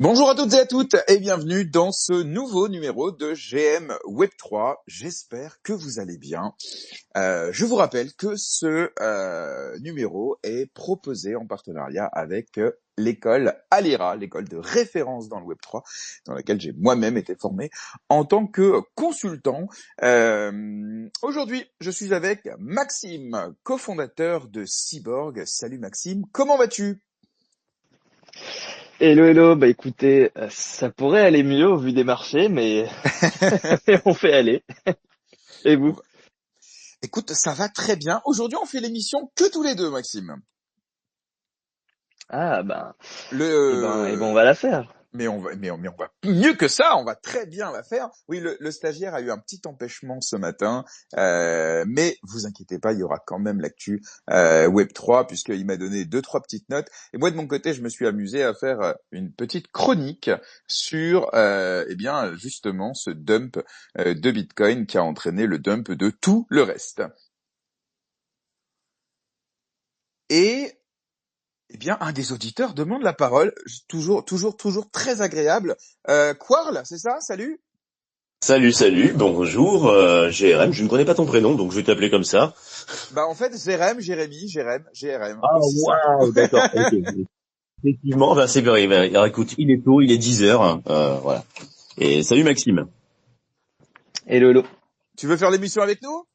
Bonjour à toutes et à toutes et bienvenue dans ce nouveau numéro de GM Web3. J'espère que vous allez bien. Je vous rappelle que ce numéro est proposé en partenariat avec l'école Alira, l'école de référence dans le Web3, dans laquelle j'ai moi-même été formé en tant que consultant. Aujourd'hui, je suis avec Maxime, cofondateur de Cyborg. Salut Maxime, comment vas-tu ? Hello, hello, bah écoutez, ça pourrait aller mieux au vu des marchés, mais, mais on fait aller. Et vous? Écoute, ça va très bien. Aujourd'hui, on fait l'émission que tous les deux, Maxime. Ah ben, on Le va la faire. mais on va mieux que ça, on va très bien la faire. Oui, le stagiaire a eu un petit empêchement ce matin, mais vous inquiétez pas, il y aura quand même l'actu Web3 puisqu'il m'a donné deux trois petites notes. Et moi de mon côté, je me suis amusé à faire une petite chronique sur eh bien justement ce dump de Bitcoin qui a entraîné le dump de tout le reste. Et eh bien, un des auditeurs demande la parole, toujours très agréable. Quarl, c'est ça? Salut? Salut, salut, bonjour, GRM, je ne connais pas ton prénom, donc je vais t'appeler comme ça. Bah en fait, Jérém, Jérémy, Jérém, GRM, Ah, aussi simple. waouh, d'accord, ok. Effectivement, ben, c'est vrai, ben, alors, écoute, il est tôt, il est 10 heures, voilà. Et salut Maxime. Hello, hello. Tu veux faire l'émission avec nous?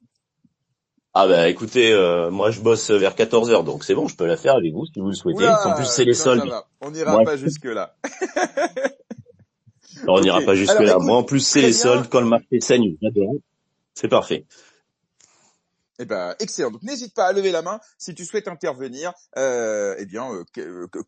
Ah bah écoutez, moi je bosse vers 14 heures, donc c'est bon, je peux la faire avec vous si vous le souhaitez. En plus Oula, c'est les ça soldes. va. On n'ira Moi, pas jusque-là. alors, on Ok. n'ira pas jusque Alors là. Moi écoute, en plus c'est très les bien. soldes, quand le marché saigne, j'adore. C'est parfait. Eh ben, excellent. Donc, n'hésite pas à lever la main si tu souhaites intervenir, eh bien,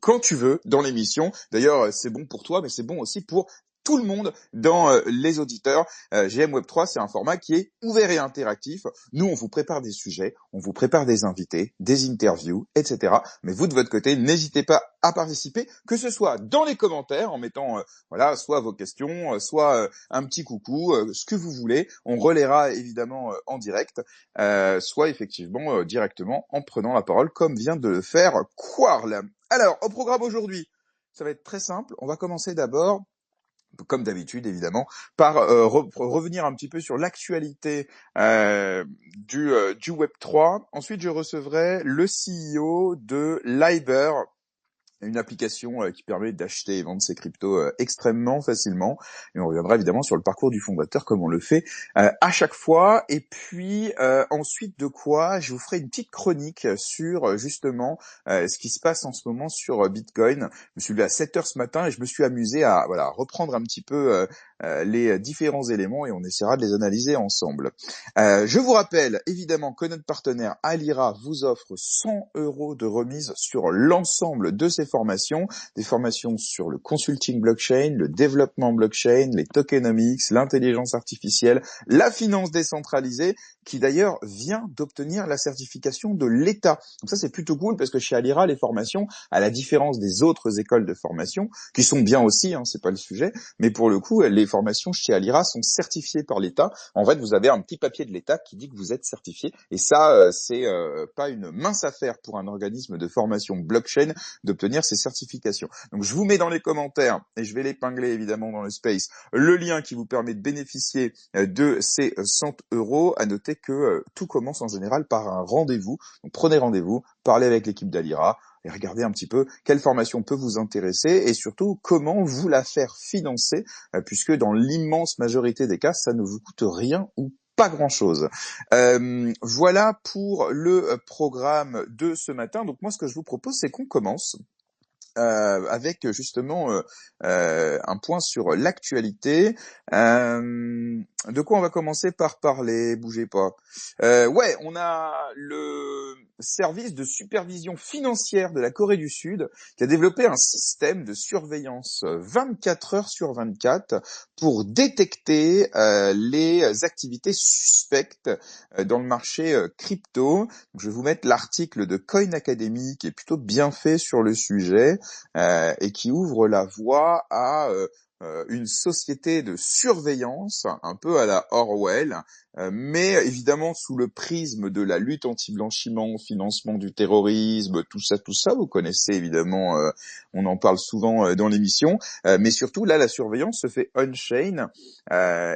quand tu veux dans l'émission. D'ailleurs, c'est bon pour toi, mais c'est bon aussi pour tout le monde dans les auditeurs. GM Web3, c'est un format qui est ouvert et interactif. Nous, on vous prépare des sujets, on vous prépare des invités, des interviews, etc. Mais vous, de votre côté, n'hésitez pas à participer, que ce soit dans les commentaires, en mettant, voilà, soit vos questions, soit un petit coucou, ce que vous voulez. On relaiera évidemment en direct soit effectivement directement en prenant la parole comme vient de le faire Quarl. Alors, au programme aujourd'hui, ça va être très simple. On va commencer d'abord, comme d'habitude évidemment, par revenir un petit peu sur l'actualité du Web3. Ensuite, je recevrai le CEO de Liber, une application qui permet d'acheter et vendre ses cryptos extrêmement facilement. Et on reviendra évidemment sur le parcours du fondateur comme on le fait à chaque fois. Et puis ensuite de quoi, je vous ferai une petite chronique sur justement ce qui se passe en ce moment sur Bitcoin. Je me suis levé à 7 heures ce matin et je me suis amusé à voilà reprendre un petit peu les différents éléments et on essaiera de les analyser ensemble. Je vous rappelle évidemment que notre partenaire Alira vous offre 100 € de remise sur l'ensemble de ses formations, des formations sur le consulting blockchain, le développement blockchain, les tokenomics, l'intelligence artificielle, la finance décentralisée, qui d'ailleurs vient d'obtenir la certification de l'État. Donc ça c'est plutôt cool parce que chez Alira, les formations, à la différence des autres écoles de formation, qui sont bien aussi, hein, c'est pas le sujet, mais pour le coup, les formations chez Alira sont certifiées par l'État. En fait, vous avez un petit papier de l'État qui dit que vous êtes certifié. Et ça, c'est pas une mince affaire pour un organisme de formation blockchain d'obtenir ces certifications. Donc, je vous mets dans les commentaires, et je vais l'épingler évidemment dans le space, le lien qui vous permet de bénéficier de ces 100 €. À noter que tout commence en général par un rendez-vous. Donc, prenez rendez-vous, parlez avec l'équipe d'Alira, et regardez un petit peu quelle formation peut vous intéresser et surtout comment vous la faire financer puisque dans l'immense majorité des cas, ça ne vous coûte rien ou pas grand-chose. Voilà pour le programme de ce matin. Donc moi, ce que je vous propose, c'est qu'on commence avec justement un point sur l'actualité. De quoi on va commencer par parler? Bougez pas. Ouais, on a le service de supervision financière de la Corée du Sud qui a développé un système de surveillance 24 heures sur 24 pour détecter les activités suspectes dans le marché crypto. Donc, je vais vous mettre l'article de Coin Academy qui est plutôt bien fait sur le sujet et qui ouvre la voie à une société de surveillance, un peu à la Orwell, mais évidemment sous le prisme de la lutte anti-blanchiment, financement du terrorisme, tout ça, vous connaissez évidemment, on en parle souvent dans l'émission, mais surtout là, la surveillance se fait on-chain,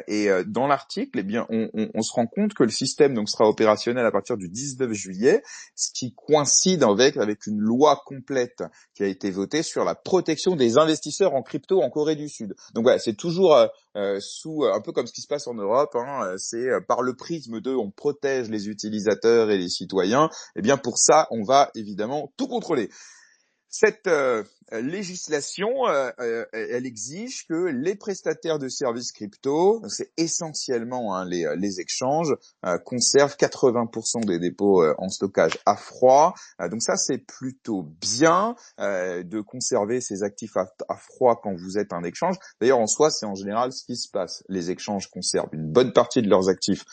et dans l'article, eh bien, on se rend compte que le système donc sera opérationnel à partir du 19 juillet, ce qui coïncide avec une loi complète qui a été votée sur la protection des investisseurs en crypto en Corée du Sud. Donc voilà, c'est toujours sous un peu comme ce qui se passe en Europe, hein, c'est par le prisme de on protège les utilisateurs et les citoyens. Eh bien pour ça, on va évidemment tout contrôler. Cette législation, elle exige que les prestataires de services crypto, c'est essentiellement les exchanges, conservent 80% des dépôts en stockage à froid. Donc ça, c'est plutôt bien de conserver ces actifs à froid quand vous êtes un exchange. D'ailleurs, en soi, c'est en général ce qui se passe. Les exchanges conservent une bonne partie de leurs actifs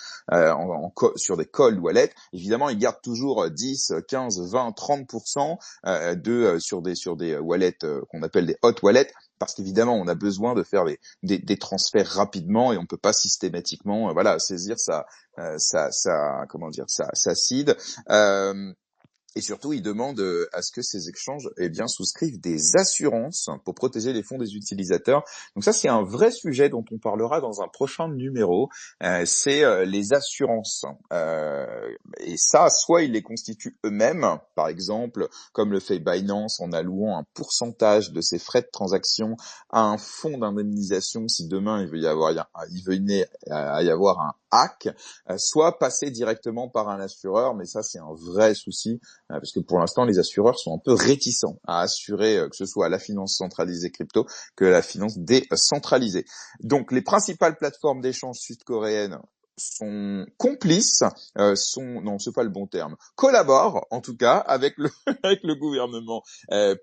sur des cold wallets. Évidemment, ils gardent toujours 10, 15, 20, 30% sur des wallets qu'on appelle des hot wallets, parce qu'évidemment on a besoin de faire des transferts rapidement et on peut pas systématiquement saisir sa seed. Et surtout, ils demandent à ce que ces exchanges souscrivent des assurances pour protéger les fonds des utilisateurs. Donc ça, c'est un vrai sujet dont on parlera dans un prochain numéro. C'est les assurances. Et ça, soit ils les constituent eux-mêmes, par exemple, comme le fait Binance en allouant un pourcentage de ses frais de transaction à un fonds d'indemnisation si demain il venait à y avoir un hack, soit passer directement par un assureur. Mais ça, c'est un vrai souci. Parce que pour l'instant, les assureurs sont un peu réticents à assurer que ce soit la finance centralisée crypto que la finance décentralisée. Donc, les principales plateformes d'échange sud-coréennes sont complices, non, c'est pas le bon terme, collaborent en tout cas avec le avec le gouvernement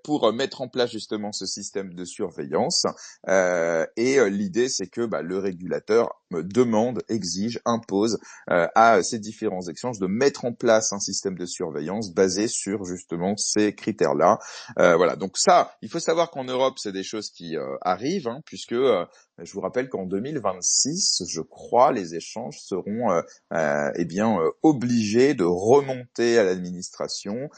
pour mettre en place justement ce système de surveillance. Et l'idée, c'est que le régulateur demande, exige, impose à ces différents exchanges de mettre en place un système de surveillance basé sur justement ces critères-là. Voilà. Donc ça, il faut savoir qu'en Europe, c'est des choses qui arrivent, hein, puisque je vous rappelle qu'en 2026, je crois, les échanges seront obligés de remonter à l'administration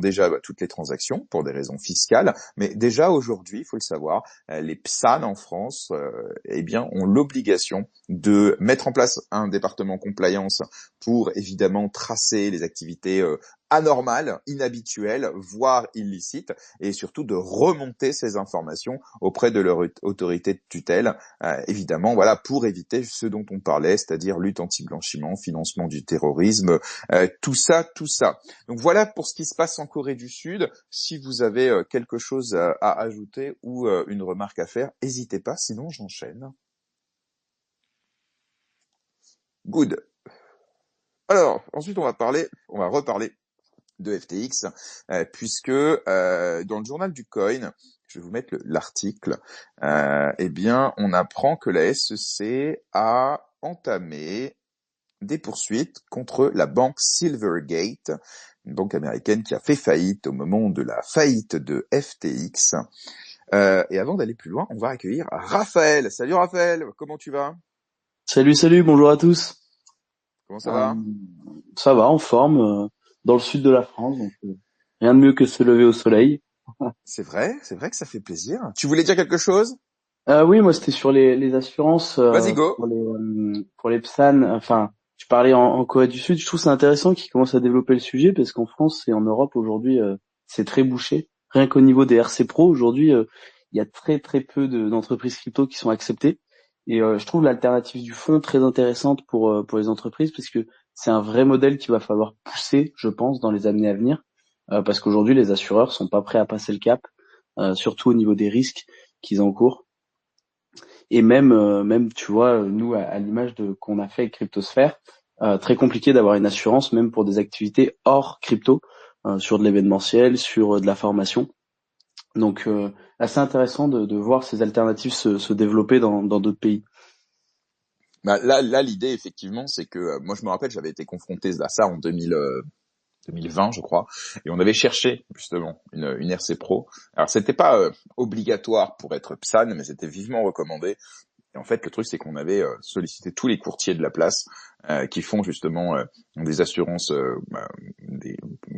déjà toutes les transactions pour des raisons fiscales. Mais déjà aujourd'hui, il faut le savoir, les PSAN en France ont l'obligation de mettre en place un département compliance pour évidemment tracer les activités anormales, inhabituelles, voire illicites, et surtout de remonter ces informations auprès de leur autorité de tutelle, évidemment, pour éviter ce dont on parlait, c'est-à-dire lutte anti-blanchiment, financement du terrorisme, tout ça. Donc voilà pour ce qui se passe en Corée du Sud. Si vous avez quelque chose à ajouter ou une remarque à faire, n'hésitez pas, sinon j'enchaîne. Good. Alors, ensuite on va reparler de FTX, puisque dans le journal du Coin, je vais vous mettre l'article, on apprend que la SEC a entamé des poursuites contre la banque Silvergate, une banque américaine qui a fait faillite au moment de la faillite de FTX. Et avant d'aller plus loin, on va accueillir Raphaël. Salut Raphaël, comment tu vas ? Salut, bonjour à tous. Comment ça va ? Ça va, en forme, dans le sud de la France, donc rien de mieux que se lever au soleil. C'est vrai que ça fait plaisir. Tu voulais dire quelque chose ? Oui, moi c'était sur les assurances Vas-y, go. pour les PSAN. Enfin, je parlais en Corée du Sud. Je trouve c'est intéressant qu'ils commencent à développer le sujet parce qu'en France et en Europe aujourd'hui, c'est très bouché. Rien qu'au niveau des RC Pro aujourd'hui, il y a très peu d'entreprises crypto qui sont acceptées. Et je trouve l'alternative du fonds très intéressante pour les entreprises parce que c'est un vrai modèle qu'il va falloir pousser, je pense, dans les années à venir, parce qu'aujourd'hui les assureurs sont pas prêts à passer le cap, surtout au niveau des risques qu'ils encourent. Et même tu vois, nous à l'image de qu'on a fait avec Cryptosphère, très compliqué d'avoir une assurance même pour des activités hors crypto, sur de l'événementiel, sur de la formation. Donc assez intéressant de voir ces alternatives se développer dans d'autres pays. Là, l'idée effectivement, c'est que moi je me rappelle, j'avais été confronté à ça en 2020, je crois, et on avait cherché justement une RC Pro. Alors c'était pas obligatoire pour être PSAN, mais c'était vivement recommandé. Et en fait, le truc, c'est qu'on avait sollicité tous les courtiers de la place qui font justement des assurances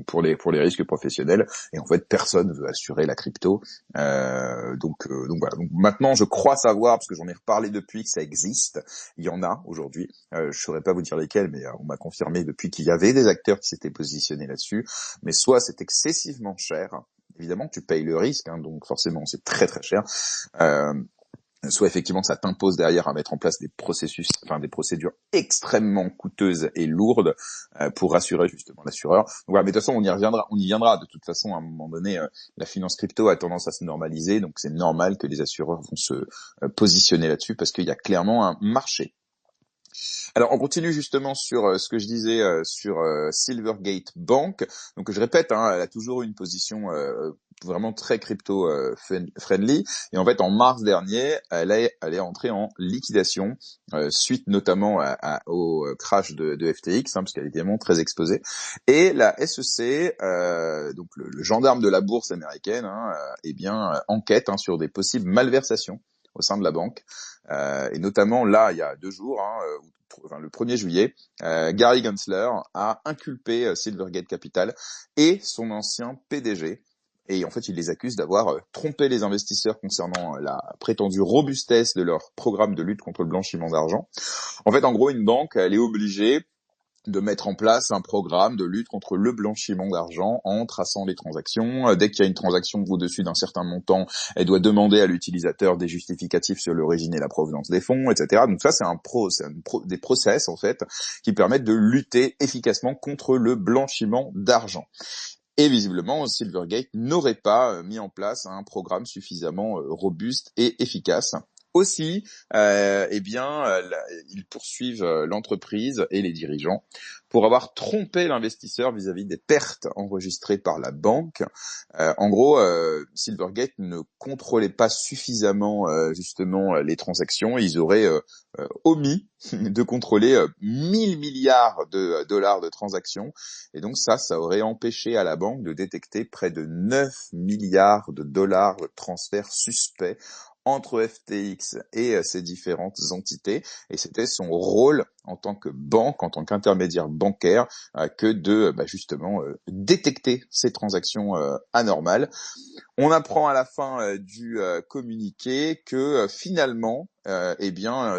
pour les risques professionnels. Et en fait, personne veut assurer la crypto. Donc voilà. Donc maintenant, je crois savoir, parce que j'en ai reparlé depuis, que ça existe. Il y en a aujourd'hui. Je saurais pas vous dire lesquels, mais on m'a confirmé depuis qu'il y avait des acteurs qui s'étaient positionnés là-dessus. Mais soit c'est excessivement cher. Évidemment, tu payes le risque, hein, donc forcément, c'est très très cher. Soit effectivement ça t'impose derrière à mettre en place des procédures extrêmement coûteuses et lourdes pour rassurer justement l'assureur. Donc voilà, mais de toute façon on y viendra. De toute façon, à un moment donné, la finance crypto a tendance à se normaliser, donc c'est normal que les assureurs vont se positionner là-dessus parce qu'il y a clairement un marché. Alors, on continue justement sur ce que je disais sur Silvergate Bank. Donc, je répète, hein, elle a toujours eu une position vraiment très crypto friendly. Et en fait, en mars dernier, elle est entrée en liquidation suite notamment au crash de FTX, hein, parce qu'elle est évidemment très exposée. Et la SEC, donc le gendarme de la bourse américaine, hein, enquête sur des possibles malversations au sein de la banque. Et notamment là, il y a 2 jours, le 1er juillet, Gary Gensler a inculpé Silvergate Capital et son ancien PDG. Et en fait, il les accuse d'avoir trompé les investisseurs concernant la prétendue robustesse de leur programme de lutte contre le blanchiment d'argent. En fait, en gros, une banque, elle est obligée de mettre en place un programme de lutte contre le blanchiment d'argent en traçant les transactions. Dès qu'il y a une transaction au-dessus d'un certain montant, elle doit demander à l'utilisateur des justificatifs sur l'origine et la provenance des fonds, etc. Donc ça, c'est des process, en fait, qui permettent de lutter efficacement contre le blanchiment d'argent. Et visiblement, Silvergate n'aurait pas mis en place un programme suffisamment robuste et efficace. Aussi, ils poursuivent l'entreprise et les dirigeants pour avoir trompé l'investisseur vis-à-vis des pertes enregistrées par la banque. En gros, Silvergate ne contrôlait pas suffisamment justement les transactions. Ils auraient omis de contrôler 1000 milliards de dollars de transactions. Et donc ça aurait empêché à la banque de détecter près de 9 milliards de dollars de transferts suspects entre FTX et ces différentes entités, et c'était son rôle en tant que banque, en tant qu'intermédiaire bancaire, que de justement détecter ces transactions anormales. On apprend à la fin du communiqué que finalement,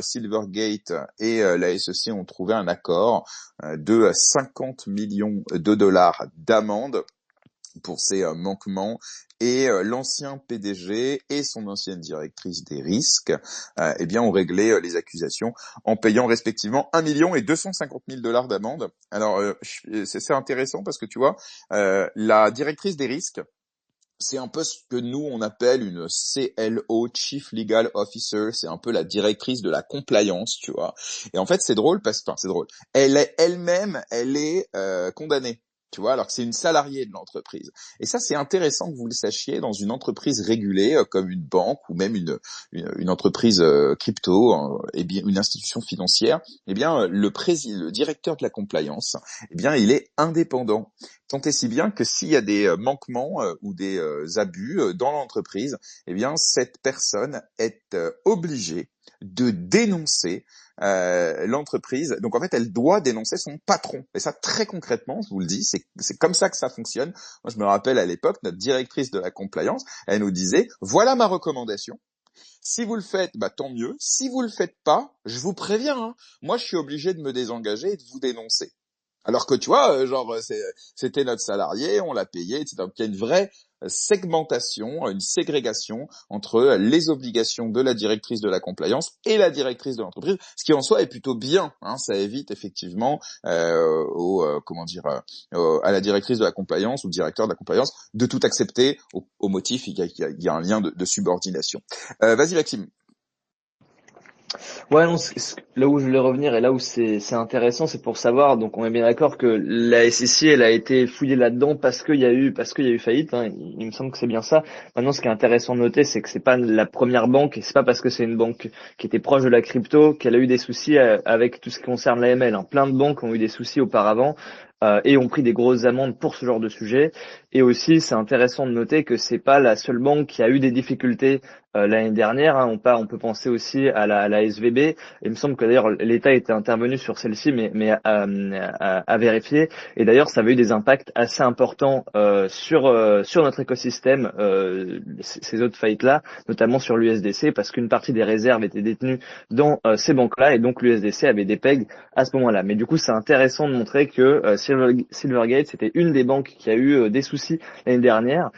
Silvergate et la SEC ont trouvé un accord de 50 millions de dollars d'amende pour ces manquements, et l'ancien PDG et son ancienne directrice des risques ont réglé les accusations en payant respectivement 1 million et 250 000 dollars d'amende. Alors c'est intéressant parce que tu vois, la directrice des risques, c'est un peu ce que nous on appelle une CLO, Chief Legal Officer, c'est un peu la directrice de la compliance, tu vois. Et en fait c'est drôle c'est drôle. Elle est condamnée. Tu vois, alors que c'est une salariée de l'entreprise. Et ça, c'est intéressant que vous le sachiez dans une entreprise régulée comme une banque ou même une entreprise crypto, une institution financière. Le directeur de la compliance, il est indépendant. Tant et si bien que s'il y a des manquements ou des abus dans l'entreprise, cette personne est obligée de dénoncer l'entreprise. Donc en fait, elle doit dénoncer son patron. Et ça, très concrètement, je vous le dis, c'est comme ça que ça fonctionne. Moi, je me rappelle à l'époque, notre directrice de la compliance, elle nous disait, voilà ma recommandation. Si vous le faites, tant mieux. Si vous le faites pas, je vous préviens, hein, moi, je suis obligé de me désengager et de vous dénoncer. Alors que tu vois, c'était notre salarié, on l'a payé, etc. Donc il y a une vraie segmentation, une ségrégation entre les obligations de la directrice de la compliance et la directrice de l'entreprise, ce qui en soi est plutôt bien. Hein, ça évite effectivement à la directrice de la compliance ou au directeur de la compliance de tout accepter au motif qu'il y a un lien de subordination. Vas-y Maxime. Ouais, non, là où je voulais revenir et là où c'est intéressant, c'est pour savoir. Donc, on est bien d'accord que la SEC, elle a été fouillée là-dedans parce qu'il y a eu faillite. Hein, il me semble que c'est bien ça. Maintenant, ce qui est intéressant de noter, c'est que c'est pas la première banque et c'est pas parce que c'est une banque qui était proche de la crypto qu'elle a eu des soucis avec tout ce qui concerne l'AML. Hein. Plein de banques ont eu des soucis auparavant. et ont pris des grosses amendes pour ce genre de sujet. Et aussi, c'est intéressant de noter que c'est pas la seule banque qui a eu des difficultés l'année dernière. Hein. On peut penser aussi à la SVB. Il me semble que d'ailleurs l'État était intervenu sur celle-ci, mais à vérifier. Et d'ailleurs, ça avait eu des impacts assez importants sur notre écosystème, ces autres faillites-là, notamment sur l'USDC, parce qu'une partie des réserves étaient détenues dans ces banques-là, et donc l'USDC avait des pegs à ce moment-là. Mais du coup, c'est intéressant de montrer que Silvergate, c'était une des banques qui a eu des soucis l'année dernière,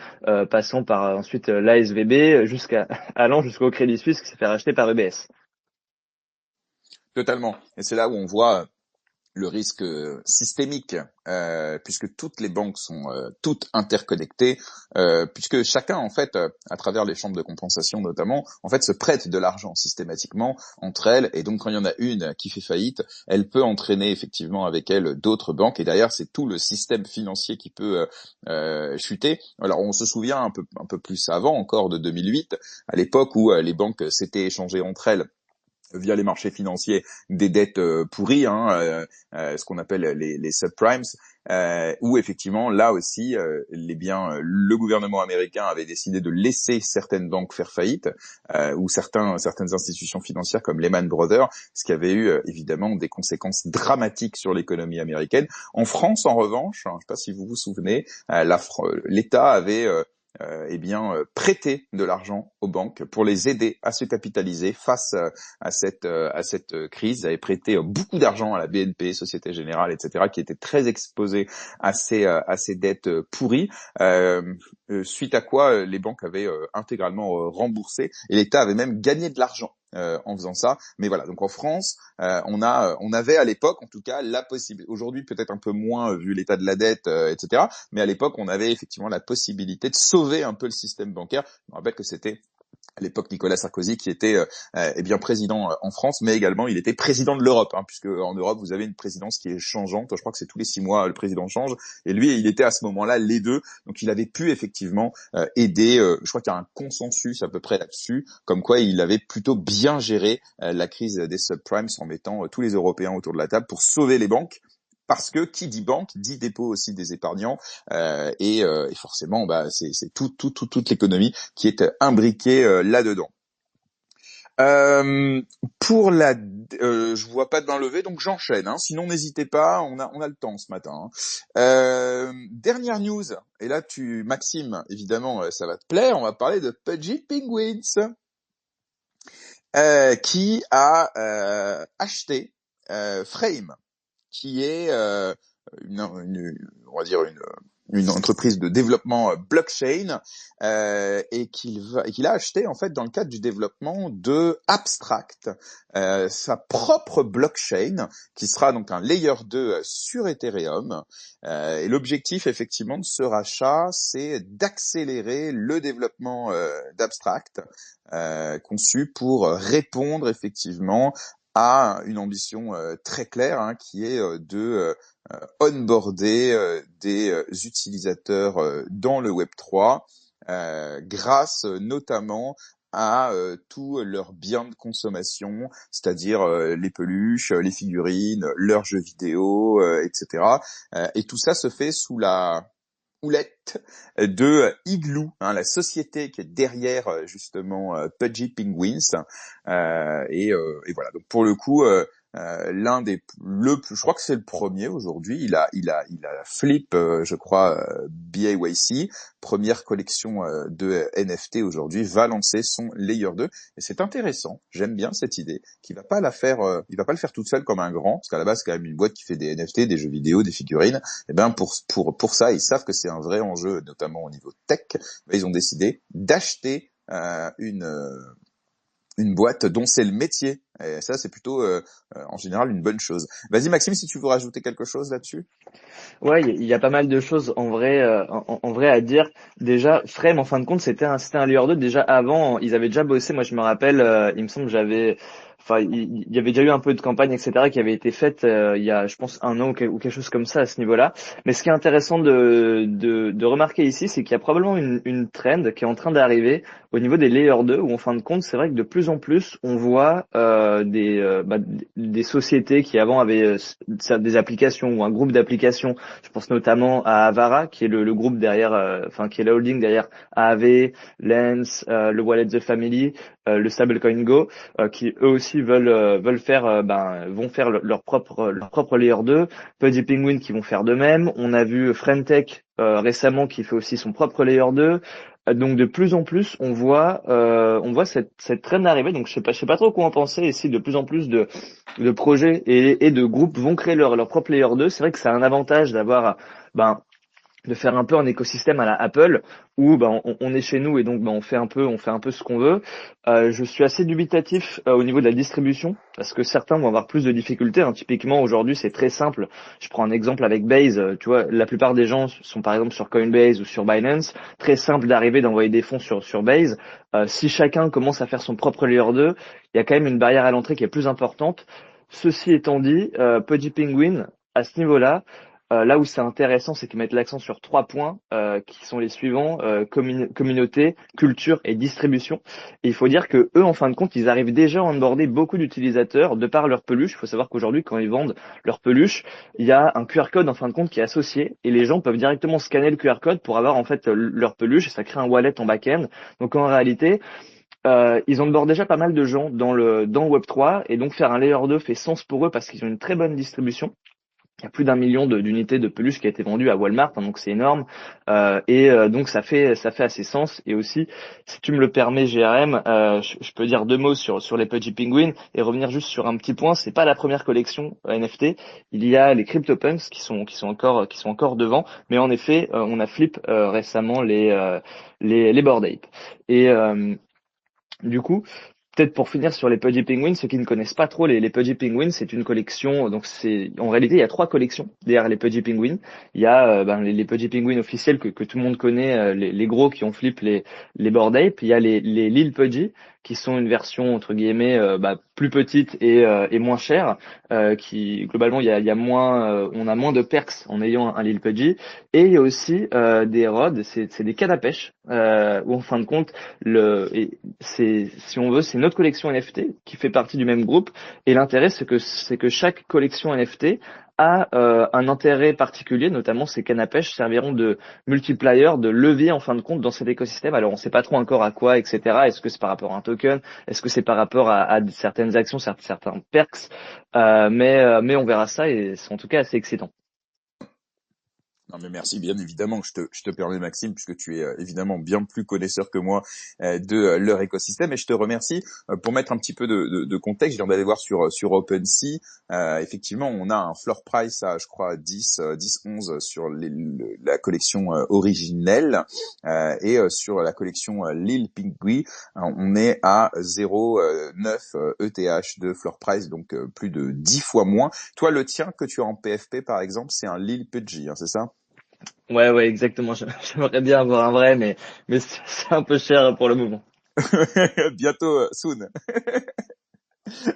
passant par ensuite l'ASVB allant jusqu'au Crédit Suisse qui s'est fait racheter par UBS. Totalement. Et c'est là où on voit le risque systémique, puisque toutes les banques sont toutes interconnectées, puisque chacun, en fait, à travers les chambres de compensation notamment, en fait, se prête de l'argent systématiquement entre elles, et donc quand il y en a une qui fait faillite, elle peut entraîner effectivement avec elle d'autres banques, et derrière, c'est tout le système financier qui peut chuter. Alors, on se souvient un peu plus avant encore de 2008, à l'époque où les banques s'étaient échangées entre elles via les marchés financiers des dettes pourries, ce qu'on appelle les subprimes, où effectivement là aussi, le gouvernement américain avait décidé de laisser certaines banques faire faillite, ou certaines institutions financières comme Lehman Brothers, ce qui avait eu évidemment des conséquences dramatiques sur l'économie américaine. En France, en revanche, je ne sais pas si vous vous souvenez, l'État avait prêter de l'argent aux banques pour les aider à se capitaliser face à cette crise. Ils avaient prêté beaucoup d'argent à la BNP, Société Générale, etc., qui étaient très exposés à ces dettes pourries. Suite à quoi les banques avaient intégralement remboursé, et l'État avait même gagné de l'argent en faisant ça. Mais voilà, donc en France, on avait à l'époque, en tout cas, la possibilité. Aujourd'hui, peut-être un peu moins vu l'état de la dette, etc. Mais à l'époque, on avait effectivement la possibilité de sauver un peu le système bancaire. Je me rappelle que c'était à l'époque Nicolas Sarkozy qui était président en France, mais également il était président de l'Europe, puisque en Europe vous avez une présidence qui est changeante. Je crois que c'est tous les 6 mois le président change, et lui il était à ce moment-là les deux, donc il avait pu effectivement aider. Je crois qu'il y a un consensus à peu près là-dessus, comme quoi il avait plutôt bien géré la crise des subprimes en mettant tous les Européens autour de la table pour sauver les banques. Parce que qui dit banque dit dépôt aussi des épargnants, et forcément c'est toute l'économie qui est imbriquée là-dedans. Je vois pas de main levée, donc j'enchaîne. Sinon n'hésitez pas, on a le temps ce matin. Dernière news, et là Maxime, évidemment ça va te plaire. On va parler de Pudgy Penguins, qui a acheté Frame, qui est on va dire une entreprise de développement blockchain, et qu'il a acheté en fait dans le cadre du développement de Abstract, sa propre blockchain qui sera donc un layer 2 sur Ethereum, et l'objectif effectivement de ce rachat, c'est d'accélérer le développement d'Abstract, conçu pour répondre effectivement a une ambition très claire, qui est de onboarder des utilisateurs dans le Web3, grâce notamment à tous leurs biens de consommation, c'est-à-dire les peluches, les figurines, leurs jeux vidéo, etc. Et tout ça se fait sous la houlette de Igloo, la société qui est derrière justement Pudgy Penguins, et voilà. Donc pour le coup, je crois que c'est le premier aujourd'hui. Il a Flip, je crois, BAYC, première collection de NFT aujourd'hui, va lancer son Layer 2, et c'est intéressant. J'aime bien cette idée. Il va pas le faire toute seule comme un grand, parce qu'à la base c'est quand même une boîte qui fait des NFT, des jeux vidéo, des figurines. Et ben pour ça, ils savent que c'est un vrai enjeu, notamment au niveau tech. Ils ont décidé d'acheter une boîte dont c'est le métier. Et ça, c'est plutôt, en général, une bonne chose. Vas-y, Maxime, si tu veux rajouter quelque chose là-dessus. Ouais, il y a pas mal de choses en vrai, en vrai à dire. Déjà, Frame, en fin de compte, c'était un layer 2. Déjà avant, ils avaient déjà bossé. Moi, je me rappelle, il me semble que j'avais enfin, il y avait déjà eu un peu de campagne, etc., qui avait été faite il y a, je pense, un an ou quelque chose comme ça à ce niveau-là. Mais ce qui est intéressant de remarquer ici, c'est qu'il y a probablement une trend qui est en train d'arriver au niveau des layers 2, où en fin de compte, c'est vrai que de plus en plus, on voit des sociétés qui avant avaient des applications ou un groupe d'applications. Je pense notamment à Avara, qui est le groupe derrière, enfin qui est la holding derrière AAV, Lens, le Wallet The Family, le Stablecoin Go, qui eux aussi veulent faire, vont faire leur propre layer 2. Pudgy Penguin qui vont faire de même. On a vu Frentech récemment qui fait aussi son propre layer 2. Donc de plus en plus, on voit cette trend arriver. Donc je sais pas trop quoi en penser. Et si de plus en plus de projets et de groupes vont créer leur propre layer 2, c'est vrai que c'est un avantage d'avoir, ben, de faire un peu un écosystème à la Apple où on est chez nous et donc on fait un peu ce qu'on veut. Je suis assez dubitatif au niveau de la distribution parce que certains vont avoir plus de difficultés, hein. Typiquement aujourd'hui c'est très simple. Je prends un exemple avec Base. Tu vois, la plupart des gens sont par exemple sur Coinbase ou sur Binance. Très simple d'arriver d'envoyer des fonds sur Base. Si chacun commence à faire son propre layer 2, il y a quand même une barrière à l'entrée qui est plus importante. Ceci étant dit, Pudgy Penguin à ce niveau-là, là où c'est intéressant, c'est qu'ils mettent l'accent sur 3 points qui sont les suivants, communauté, culture et distribution. Et il faut dire que eux, en fin de compte, ils arrivent déjà à onboarder beaucoup d'utilisateurs de par leur peluche. Il faut savoir qu'aujourd'hui, quand ils vendent leur peluche, il y a un QR code en fin de compte qui est associé et les gens peuvent directement scanner le QR code pour avoir en fait leur peluche et ça crée un wallet en back-end. Donc en réalité, ils onboardent déjà pas mal de gens dans Web3 et donc faire un layer 2 fait sens pour eux parce qu'ils ont une très bonne distribution. Il y a plus d'1 million d'unités de peluche qui a été vendues à Walmart, hein, donc c'est énorme. Donc ça fait assez sens. Et aussi, si tu me le permets, GRM, je peux dire 2 mots sur les Pudgy Penguins et revenir juste sur un petit point. C'est pas la première collection NFT. Il y a les CryptoPunks qui sont encore devant. Mais en effet, on a flip récemment les Bored Ape. Et du coup, peut-être pour finir sur les Pudgy Penguins, ceux qui ne connaissent pas trop les Pudgy Penguins, c'est une collection. Donc c'est en réalité il y a 3 collections derrière les Pudgy Penguins. Il y a les Pudgy Penguins officiels que tout le monde connaît, les gros qui ont flip les Bored Ape. Il y a les Lil Pudgy qui sont une version entre guillemets plus petite et moins chère, qui globalement il y a moins, on a moins de perks en ayant un Lil Pudgy. Et il y a aussi des rods, c'est des cannes à pêche où en fin de compte c'est, si on veut, c'est notre collection NFT qui fait partie du même groupe. Et l'intérêt, c'est que chaque collection NFT a un intérêt particulier, notamment ces cannes à pêche serviront de multiplier, de levier en fin de compte dans cet écosystème. Alors on ne sait pas trop encore à quoi, etc. Est-ce que c'est par rapport à un token? Est-ce que c'est par rapport à certaines actions, certains perks? Mais on verra ça et c'est en tout cas assez excitant. Non mais merci, bien évidemment, je te permets Maxime, puisque tu es évidemment bien plus connaisseur que moi de leur écosystème, et je te remercie pour mettre un petit peu de contexte. Je viens d'aller voir sur OpenSea, effectivement on a un floor price à je crois 10-11 sur la collection originelle, et sur la collection Lil Penguin, on est à 0,9 ETH de floor price, donc plus de 10 fois moins. Toi, le tien que tu as en PFP par exemple, c'est un Lil Pudgy, hein, c'est ça? Ouais, exactement. J'aimerais bien avoir un vrai, mais c'est un peu cher pour le moment. Bientôt, soon.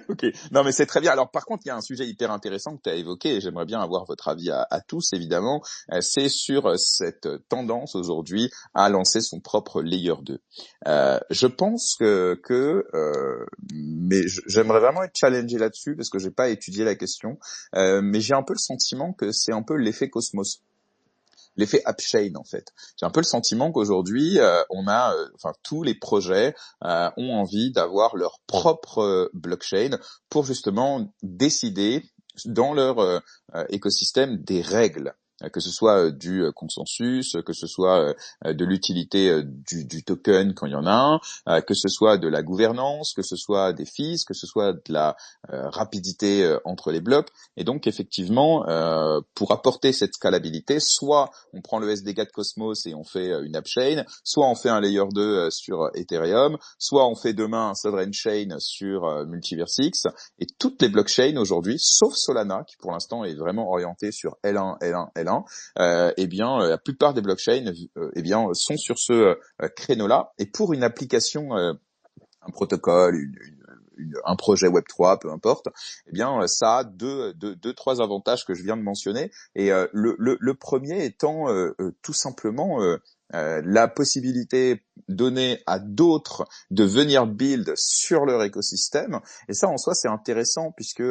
Ok. Non, mais c'est très bien. Alors, par contre, il y a un sujet hyper intéressant que tu as évoqué, et j'aimerais bien avoir votre avis à tous, évidemment. C'est sur cette tendance aujourd'hui à lancer son propre layer 2. Je pense mais j'aimerais vraiment être challengé là-dessus parce que j'ai pas étudié la question. Mais j'ai un peu le sentiment que c'est un peu l'effet Cosmos. L'effet Upchain en fait. J'ai un peu le sentiment qu'aujourd'hui on a, enfin tous les projets ont envie d'avoir leur propre blockchain pour justement décider dans leur écosystème des règles, que ce soit du consensus, que ce soit de l'utilité du token quand il y en a un, que ce soit de la gouvernance, que ce soit des fees, que ce soit de la rapidité entre les blocs. Et donc effectivement, pour apporter cette scalabilité, soit on prend le SDK de Cosmos et on fait une AppChain, soit on fait un layer 2 sur Ethereum, soit on fait demain un sovereign chain sur Multiversix. Et toutes les blockchains aujourd'hui, sauf Solana, qui pour l'instant est vraiment orientée sur L1, eh bien la plupart des blockchains eh bien sont sur ce créneau-là. Et pour une application, un protocole, un projet Web3, peu importe, eh bien ça a trois avantages que je viens de mentionner. Et le premier étant tout simplement la possibilité donnée à d'autres de venir build sur leur écosystème. Et ça, en soi, c'est intéressant puisque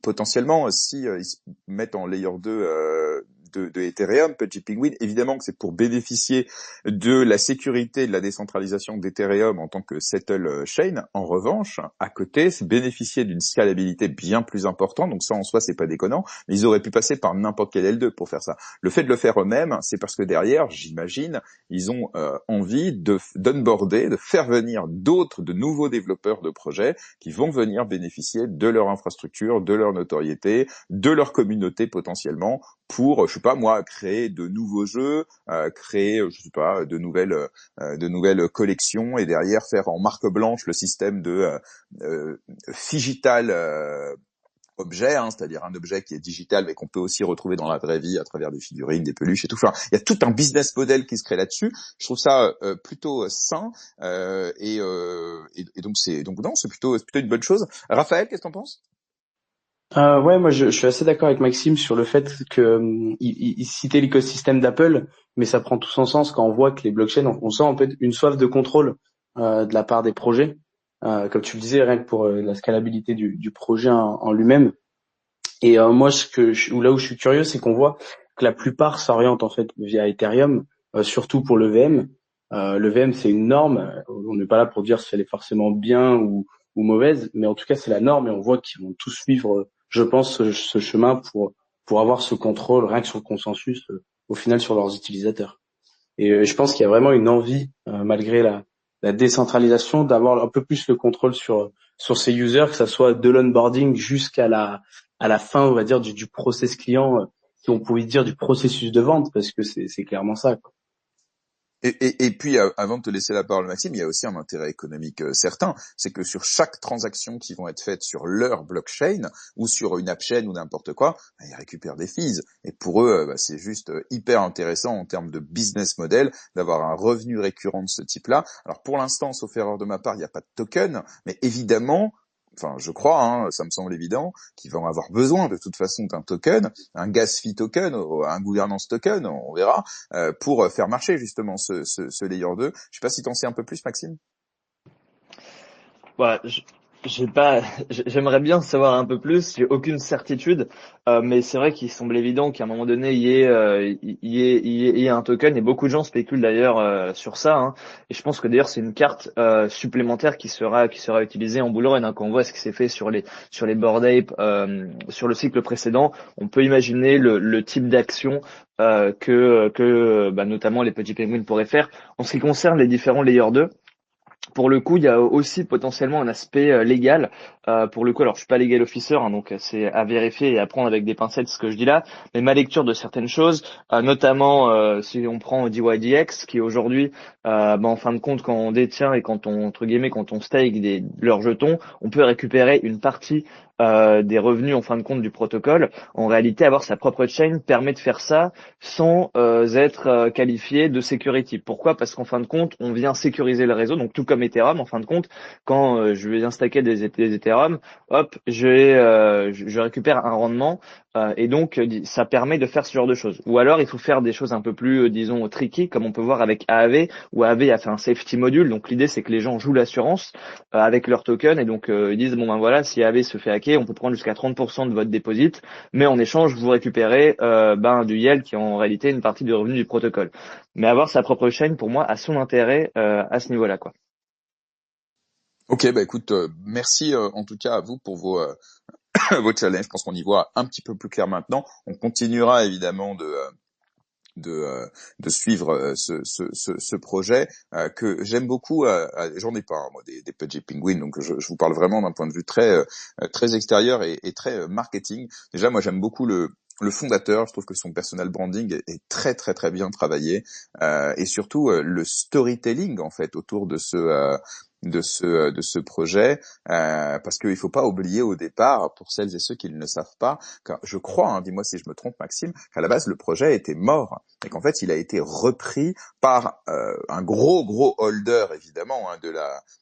potentiellement, si ils se mettent en layer 2 de Ethereum, Pudgy Penguin, évidemment que c'est pour bénéficier de la sécurité et de la décentralisation d'Ethereum en tant que settle chain. En revanche, à côté, c'est bénéficier d'une scalabilité bien plus importante. Donc ça, en soi, c'est pas déconnant. Mais ils auraient pu passer par n'importe quel L2 pour faire ça. Le fait de le faire eux-mêmes, c'est parce que derrière, j'imagine, ils ont envie d'onboarder, de faire venir de nouveaux développeurs de projets qui vont venir bénéficier de leur infrastructure, de leur notoriété, de leur communauté potentiellement pour, je sais pas moi, créer de nouveaux jeux, créer, je sais pas, de nouvelles collections et derrière faire en marque blanche le système de phygital objet, hein, c'est-à-dire un objet qui est digital mais qu'on peut aussi retrouver dans la vraie vie à travers des figurines, des peluches et tout. Enfin, il y a tout un business model qui se crée là-dessus. Je trouve ça plutôt sain et donc c'est plutôt une bonne chose. Raphaël, qu'est-ce que t'en penses? Ouais, moi je suis assez d'accord avec Maxime sur le fait que il citait l'écosystème d'Apple, mais ça prend tout son sens quand on voit que les blockchains, on sent un peu une soif de contrôle de la part des projets, comme tu le disais, rien que pour la scalabilité du projet en lui-même. Et moi, là où je suis curieux, c'est qu'on voit que la plupart s'orientent en fait via Ethereum, surtout pour le VM. Le VM, c'est une norme. On n'est pas là pour dire si elle est forcément bien ou mauvaise, mais en tout cas, c'est la norme et on voit qu'ils vont tous suivre, je pense, ce chemin pour avoir ce contrôle, rien que sur le consensus, au final, sur leurs utilisateurs. Et je pense qu'il y a vraiment une envie, malgré la décentralisation, d'avoir un peu plus le contrôle sur ces users, que ça soit de l'onboarding jusqu'à la fin, on va dire, du process client, si on pouvait dire du processus de vente, parce que c'est clairement ça, quoi. Et puis, avant de te laisser la parole, Maxime, il y a aussi un intérêt économique certain, c'est que sur chaque transaction qui vont être faites sur leur blockchain ou sur une app-chain ou n'importe quoi, bah, ils récupèrent des fees. Et pour eux, bah, c'est juste hyper intéressant en termes de business model d'avoir un revenu récurrent de ce type-là. Alors pour l'instant, sauf erreur de ma part, il n'y a pas de token, mais évidemment, enfin je crois, hein, ça me semble évident, qu'ils vont avoir besoin de toute façon d'un token, un gas fee token, un gouvernance token, on verra, pour faire marcher justement ce layer 2. Je sais pas si t'en sais un peu plus, Maxime. Voilà, j'ai pas, j'aimerais bien savoir un peu plus. J'ai aucune certitude, mais c'est vrai qu'il semble évident qu'à un moment donné il y ait un token et beaucoup de gens spéculent d'ailleurs sur ça. Hein. Et je pense que d'ailleurs c'est une carte supplémentaire qui sera utilisée en bull run. Hein. Quand on voit ce qui s'est fait sur les Bored Ape, sur le cycle précédent, on peut imaginer le type d'action que notamment les petits penguins pourraient faire. En ce qui concerne les différents layers 2. Pour le coup, il y a aussi potentiellement un aspect légal. Pour le coup, alors je suis pas legal officer, hein, donc c'est à vérifier et à prendre avec des pincettes ce que je dis là. Mais ma lecture de certaines choses, notamment si on prend DYDX, qui aujourd'hui, en fin de compte, quand on détient et quand on entre guillemets quand on stake leurs jetons, on peut récupérer une partie des revenus en fin de compte du protocole. En réalité, avoir sa propre chain permet de faire ça sans être qualifié de security. Pourquoi? Parce qu'en fin de compte, on vient sécuriser le réseau, donc tout comme Ethereum, en fin de compte, quand je vais instacker des Ethereum, hop, je récupère un rendement et donc ça permet de faire ce genre de choses. Ou alors, il faut faire des choses un peu plus, disons, tricky, comme on peut voir avec AAV, où AAV a fait un safety module. Donc l'idée, c'est que les gens jouent l'assurance avec leur token et donc ils disent, bon ben voilà, si AAV se fait hacker, on peut prendre jusqu'à 30% de votre deposit, mais en échange, vous récupérez du yield qui est en réalité une partie du revenu du protocole. Mais avoir sa propre chaîne, pour moi, a son intérêt à ce niveau-là, quoi. Ok, bah écoute, merci en tout cas à vous pour vos challenges. Je pense qu'on y voit un petit peu plus clair maintenant. On continuera évidemment de suivre ce projet que j'aime beaucoup. J'en ai pas hein, moi des Pudgy Penguins, donc je vous parle vraiment d'un point de vue très extérieur et très marketing. Déjà, moi j'aime beaucoup le fondateur. Je trouve que son personal branding est très très très bien travaillé et surtout le storytelling en fait autour de ce projet, parce qu'il faut pas oublier au départ, pour celles et ceux qui ne le savent pas, car je crois, hein, dis-moi si je me trompe Maxime, qu'à la base le projet était mort et qu'en fait il a été repris par un gros holder évidemment, hein,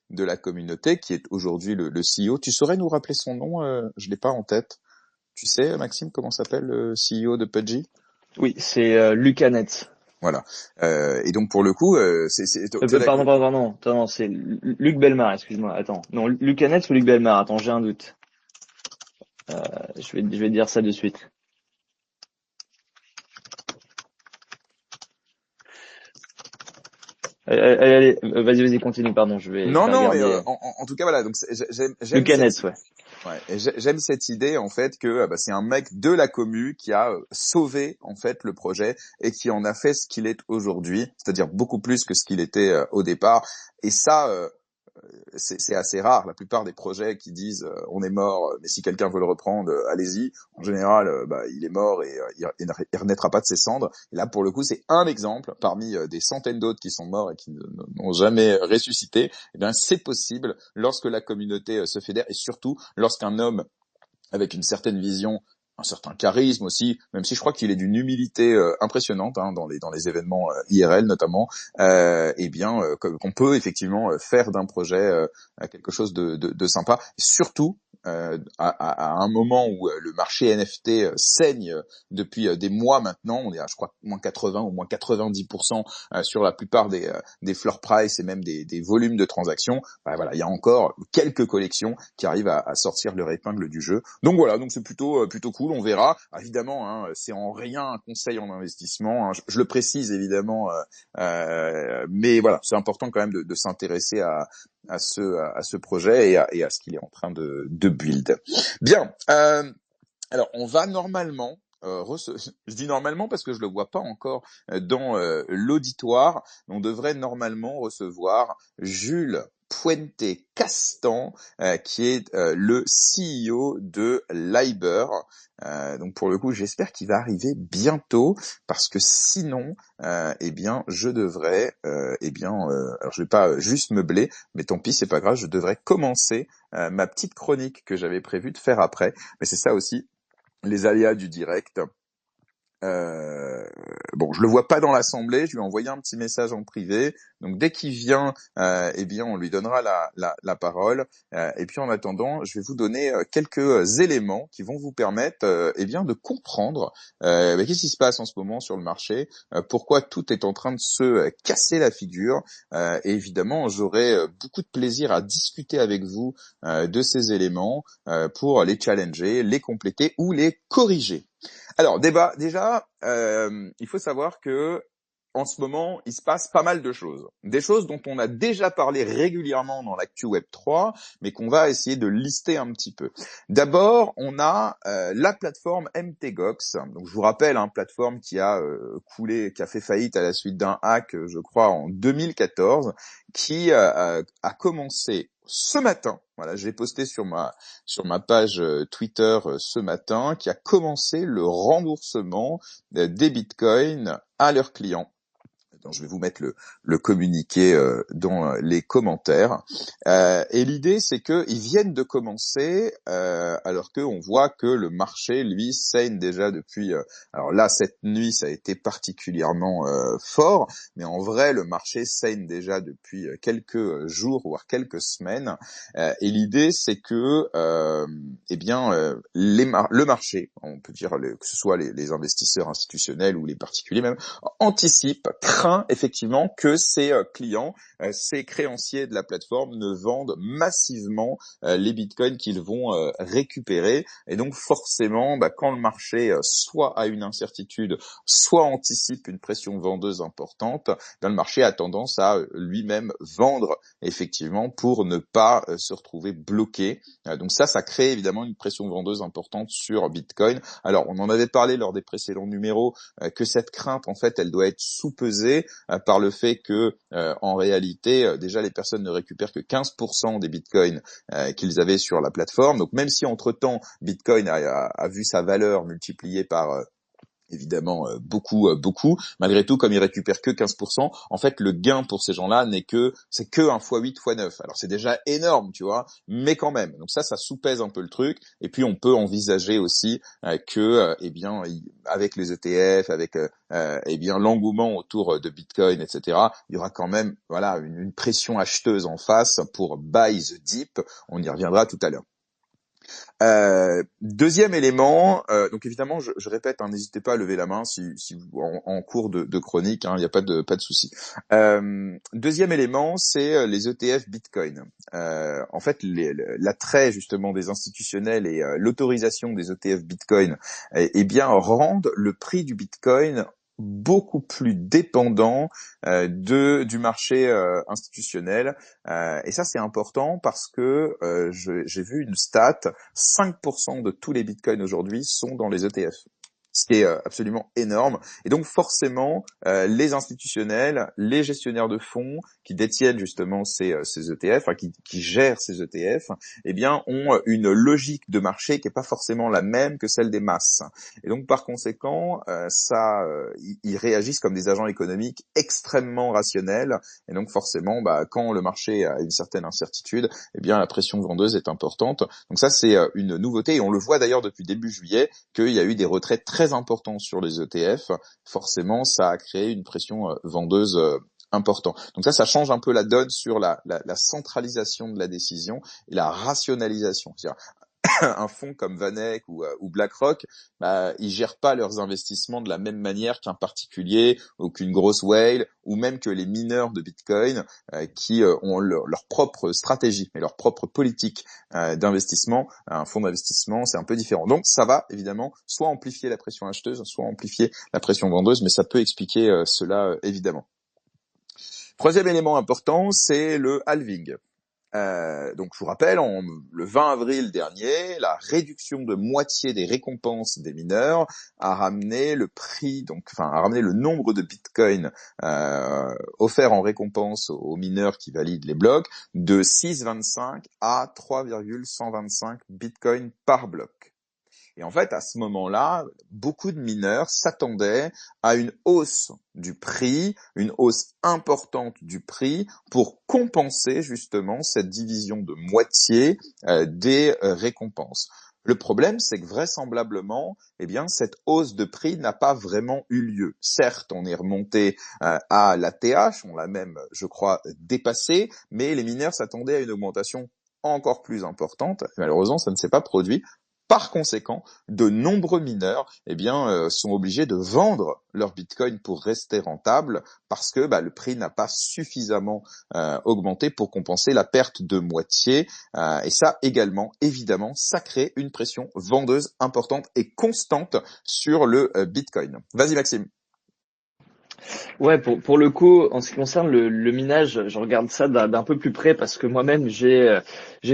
de la communauté qui est aujourd'hui le CEO. Tu saurais nous rappeler son nom? Je l'ai pas en tête. Tu sais, Maxime, comment s'appelle le CEO de Pudgy? Oui, c'est Lucanet. Voilà. Et donc pour le coup, c'est très d'accord. Pardon, c'est Luc Bellemare, excuse-moi. Attends, non, Lucanet ou Luc Bellemare? Attends, j'ai un doute. Je vais te dire ça de suite. Allez, vas-y, continue, pardon, je vais Non, mais regarder. en tout cas voilà. Donc j'aime Lucanet, cette ouais. ouais, et j'aime cette idée en fait que bah, c'est un mec de la commu qui a sauvé en fait le projet et qui en a fait ce qu'il est aujourd'hui, c'est-à-dire beaucoup plus que ce qu'il était au départ. Et ça, c'est assez rare. La plupart des projets qui disent on est mort, mais si quelqu'un veut le reprendre, allez-y. En général, bah, il est mort et il renaîtra pas de ses cendres. Et là, pour le coup, c'est un exemple parmi des centaines d'autres qui sont morts et qui n'ont jamais ressuscité. Eh bien, c'est possible lorsque la communauté se fédère et surtout lorsqu'un homme avec une certaine vision, un certain charisme aussi, même si je crois qu'il est d'une humilité impressionnante hein, dans les événements IRL notamment, eh bien qu'on peut effectivement faire d'un projet quelque chose de sympa. Et surtout à un moment où le marché NFT saigne depuis des mois maintenant, on est à je crois moins 80 ou moins 90% sur la plupart des floor price et même des volumes de transactions. Bah, voilà, il y a encore quelques collections qui arrivent à sortir leur épingle du jeu. Donc voilà, donc c'est plutôt cool, on verra. Évidemment, hein, c'est en rien un conseil en investissement, hein, je le précise évidemment, mais voilà, c'est important quand même de s'intéresser à ce projet et à ce qu'il est en train de build. Bien, alors on va normalement je dis normalement parce que je le vois pas encore dans l'auditoire. On devrait normalement recevoir Jules Puente Castan, qui est le CEO de Liber. Donc pour le coup, j'espère qu'il va arriver bientôt parce que sinon, eh bien, je devrais, alors je vais pas juste meubler, mais tant pis, c'est pas grave, je devrais commencer ma petite chronique que j'avais prévu de faire après. Mais c'est ça aussi les aléas du direct. Bon, je le vois pas dans l'assemblée, je lui ai envoyé un petit message en privé. Donc dès qu'il vient, eh bien on lui donnera la parole. Et puis en attendant, je vais vous donner quelques éléments qui vont vous permettre, eh bien de comprendre qu'est-ce qui se passe en ce moment sur le marché, pourquoi tout est en train de se casser la figure. Et évidemment, j'aurai beaucoup de plaisir à discuter avec vous de ces éléments pour les challenger, les compléter ou les corriger. Alors, déjà, il faut savoir que en ce moment, il se passe pas mal de choses. Des choses dont on a déjà parlé régulièrement dans l'actu Web 3, mais qu'on va essayer de lister un petit peu. D'abord, on a la plateforme MTGOX. Donc, je vous rappelle, hein, plateforme qui a coulé, qui a fait faillite à la suite d'un hack, je crois, en 2014, qui a commencé ce matin. Voilà, j'ai posté sur ma page Twitter ce matin, qui a commencé le remboursement des bitcoins à leurs clients. Donc, je vais vous mettre le communiqué dans les commentaires. Et l'idée, c'est qu'ils viennent de commencer, alors qu'on voit que le marché, lui, saigne déjà depuis... alors là, cette nuit, ça a été particulièrement fort, mais en vrai, le marché saigne déjà depuis quelques jours, voire quelques semaines. Et l'idée, c'est que, eh bien, le marché, on peut dire que ce soit les investisseurs institutionnels ou les particuliers même, anticipe, craint effectivement que ces clients, ces créanciers de la plateforme ne vendent massivement les bitcoins qu'ils vont récupérer. Et donc forcément, quand le marché soit a une incertitude, soit anticipe une pression vendeuse importante, le marché a tendance à lui-même vendre effectivement pour ne pas se retrouver bloqué. Donc ça crée évidemment une pression vendeuse importante sur Bitcoin. Alors on en avait parlé lors des précédents numéros, que cette crainte en fait elle doit être sous-pesée par le fait que en réalité déjà les personnes ne récupèrent que 15% des bitcoins qu'ils avaient sur la plateforme. Donc même si entre-temps Bitcoin a vu sa valeur multipliée par évidemment beaucoup. Malgré tout, comme ils récupèrent que 15%, en fait, le gain pour ces gens-là c'est que un x8, x9. Alors c'est déjà énorme, tu vois, mais quand même. Donc ça soupèse un peu le truc. Et puis on peut envisager aussi que, avec les ETF, avec l'engouement autour de Bitcoin, etc., il y aura quand même, voilà, une pression acheteuse en face pour buy the dip. On y reviendra tout à l'heure. Deuxième élément, donc évidemment, je répète, hein, n'hésitez pas à lever la main si vous, en cours de chronique, il n'y a pas de souci. Deuxième élément, c'est les ETF Bitcoin. En fait, l'attrait justement des institutionnels et l'autorisation des ETF Bitcoin, rendent le prix du Bitcoin beaucoup plus dépendant du marché institutionnel. Et ça, c'est important parce que j'ai vu une stat, 5% de tous les bitcoins aujourd'hui sont dans les ETF. Ce qui est absolument énorme. Et donc forcément, les institutionnels, les gestionnaires de fonds qui détiennent justement ces ETF, enfin, qui gèrent ces ETF, ont une logique de marché qui est pas forcément la même que celle des masses. Et donc par conséquent, ils réagissent comme des agents économiques extrêmement rationnels. Et donc forcément, quand le marché a une certaine incertitude, la pression vendeuse est importante. Donc ça, c'est une nouveauté. Et on le voit d'ailleurs depuis début juillet qu'il y a eu des retraits très importants sur les ETF. Forcément, ça a créé une pression vendeuse importante. Donc ça change un peu la donne sur la centralisation de la décision et la rationalisation. C'est-à-dire, un fonds comme VanEck ou BlackRock, ils gèrent pas leurs investissements de la même manière qu'un particulier ou qu'une grosse whale ou même que les mineurs de Bitcoin qui ont leur propre stratégie et leur propre politique d'investissement. Un fonds d'investissement, c'est un peu différent. Donc ça va évidemment soit amplifier la pression acheteuse, soit amplifier la pression vendeuse, mais ça peut expliquer cela évidemment. Troisième élément important, c'est le halving. Donc je vous rappelle, le 20 avril dernier, la réduction de moitié des récompenses des mineurs a ramené le nombre de bitcoins offerts en récompense aux mineurs qui valident les blocs de 6,25 à 3,125 bitcoins par bloc. Et en fait, à ce moment-là, beaucoup de mineurs s'attendaient à une hausse du prix, une hausse importante du prix pour compenser justement cette division de moitié des récompenses. Le problème, c'est que vraisemblablement, cette hausse de prix n'a pas vraiment eu lieu. Certes, on est remonté à l'ATH, on l'a même, je crois, dépassé, mais les mineurs s'attendaient à une augmentation encore plus importante. Malheureusement, ça ne s'est pas produit. Par conséquent, de nombreux mineurs sont obligés de vendre leur Bitcoin pour rester rentables parce que le prix n'a pas suffisamment augmenté pour compenser la perte de moitié. Et ça également, évidemment, ça crée une pression vendeuse importante et constante sur le Bitcoin. Vas-y Maxime. Ouais, pour le coup, en ce qui concerne le minage, je regarde ça d'un peu plus près parce que moi-même j'ai